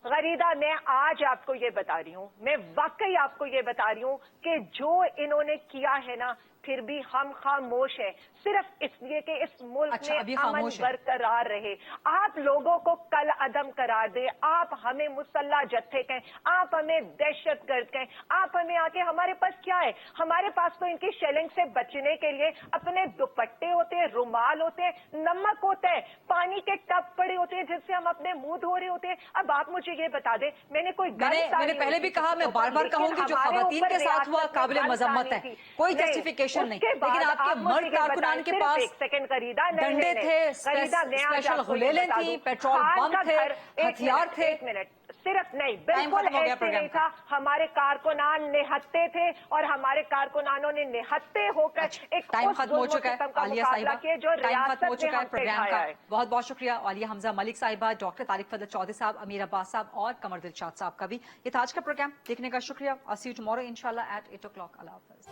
गरीदा, मैं आज आपको ये बता रही हूँ, मैं वाकई आपको ये बता रही हूँ कि जो इन्होंने किया है ना, फिर भी हम खामोश हैं, सिर्फ इसलिए कि इस मुल्क अच्छा, अभी में अमन खामोश है। बरकरार रहे। आप लोगों को कल अदम करार दे, आप हमें मुसल्ला जत्थे कहें, आप हमें दहशतगर्द कहें, आप हमें आके, हमारे पास क्या है? हमारे पास तो इनकी शेलिंग से बचने के लिए अपने दुपट्टे होते हैं, रुमाल होते हैं, नमक होता है, पानी के टब पड़े होते हैं जिससे हम अपने मुंह धो रहे होते हैं। अब आप मुझे ये बता दें, मैंने मैंने पहले भी कहा, मैं बार बार कहूंगी, जो खवातीन के साथ हुआ काबिल मजम्मत है, कोई जस्टिफिकेशन नहीं, लेकिन आपके मर्द कारकुनान के पास एक सेकंड करीदा, डंडे थे, स्पेशल गुलेलें थी, पेट्रोल पंप थे, हथियार थे। एक मिनट, सिर्फ नहीं, टाइम बिल्कुल खत्म हो गया ऐसे प्रोग्राम नहीं का। था। हमारे कारकुनान निहत्ते थे, और हमारे कारकुनानों ने निहत्ते होकर एक टाइम उस खत्म हो जुल्म चुका है सितम का आलिया मुकाबला साहिबा, किया जो टाइम खत्म हो रियासत ने चुका है हम पे प्रोग्राम ढाया का। है। बहुत बहुत शुक्रिया आलिया हमजा मलिक साहिबा, डॉक्टर तारिक फजल चौधरी साहब, अमीर अब्बास साहब और कमर दिलशाद साहब का भी। ये था आज का प्रोग्राम, देखने का शुक्रिया। I'll see you tomorrow inshallah at 8 o'clock. Allah Hafiz.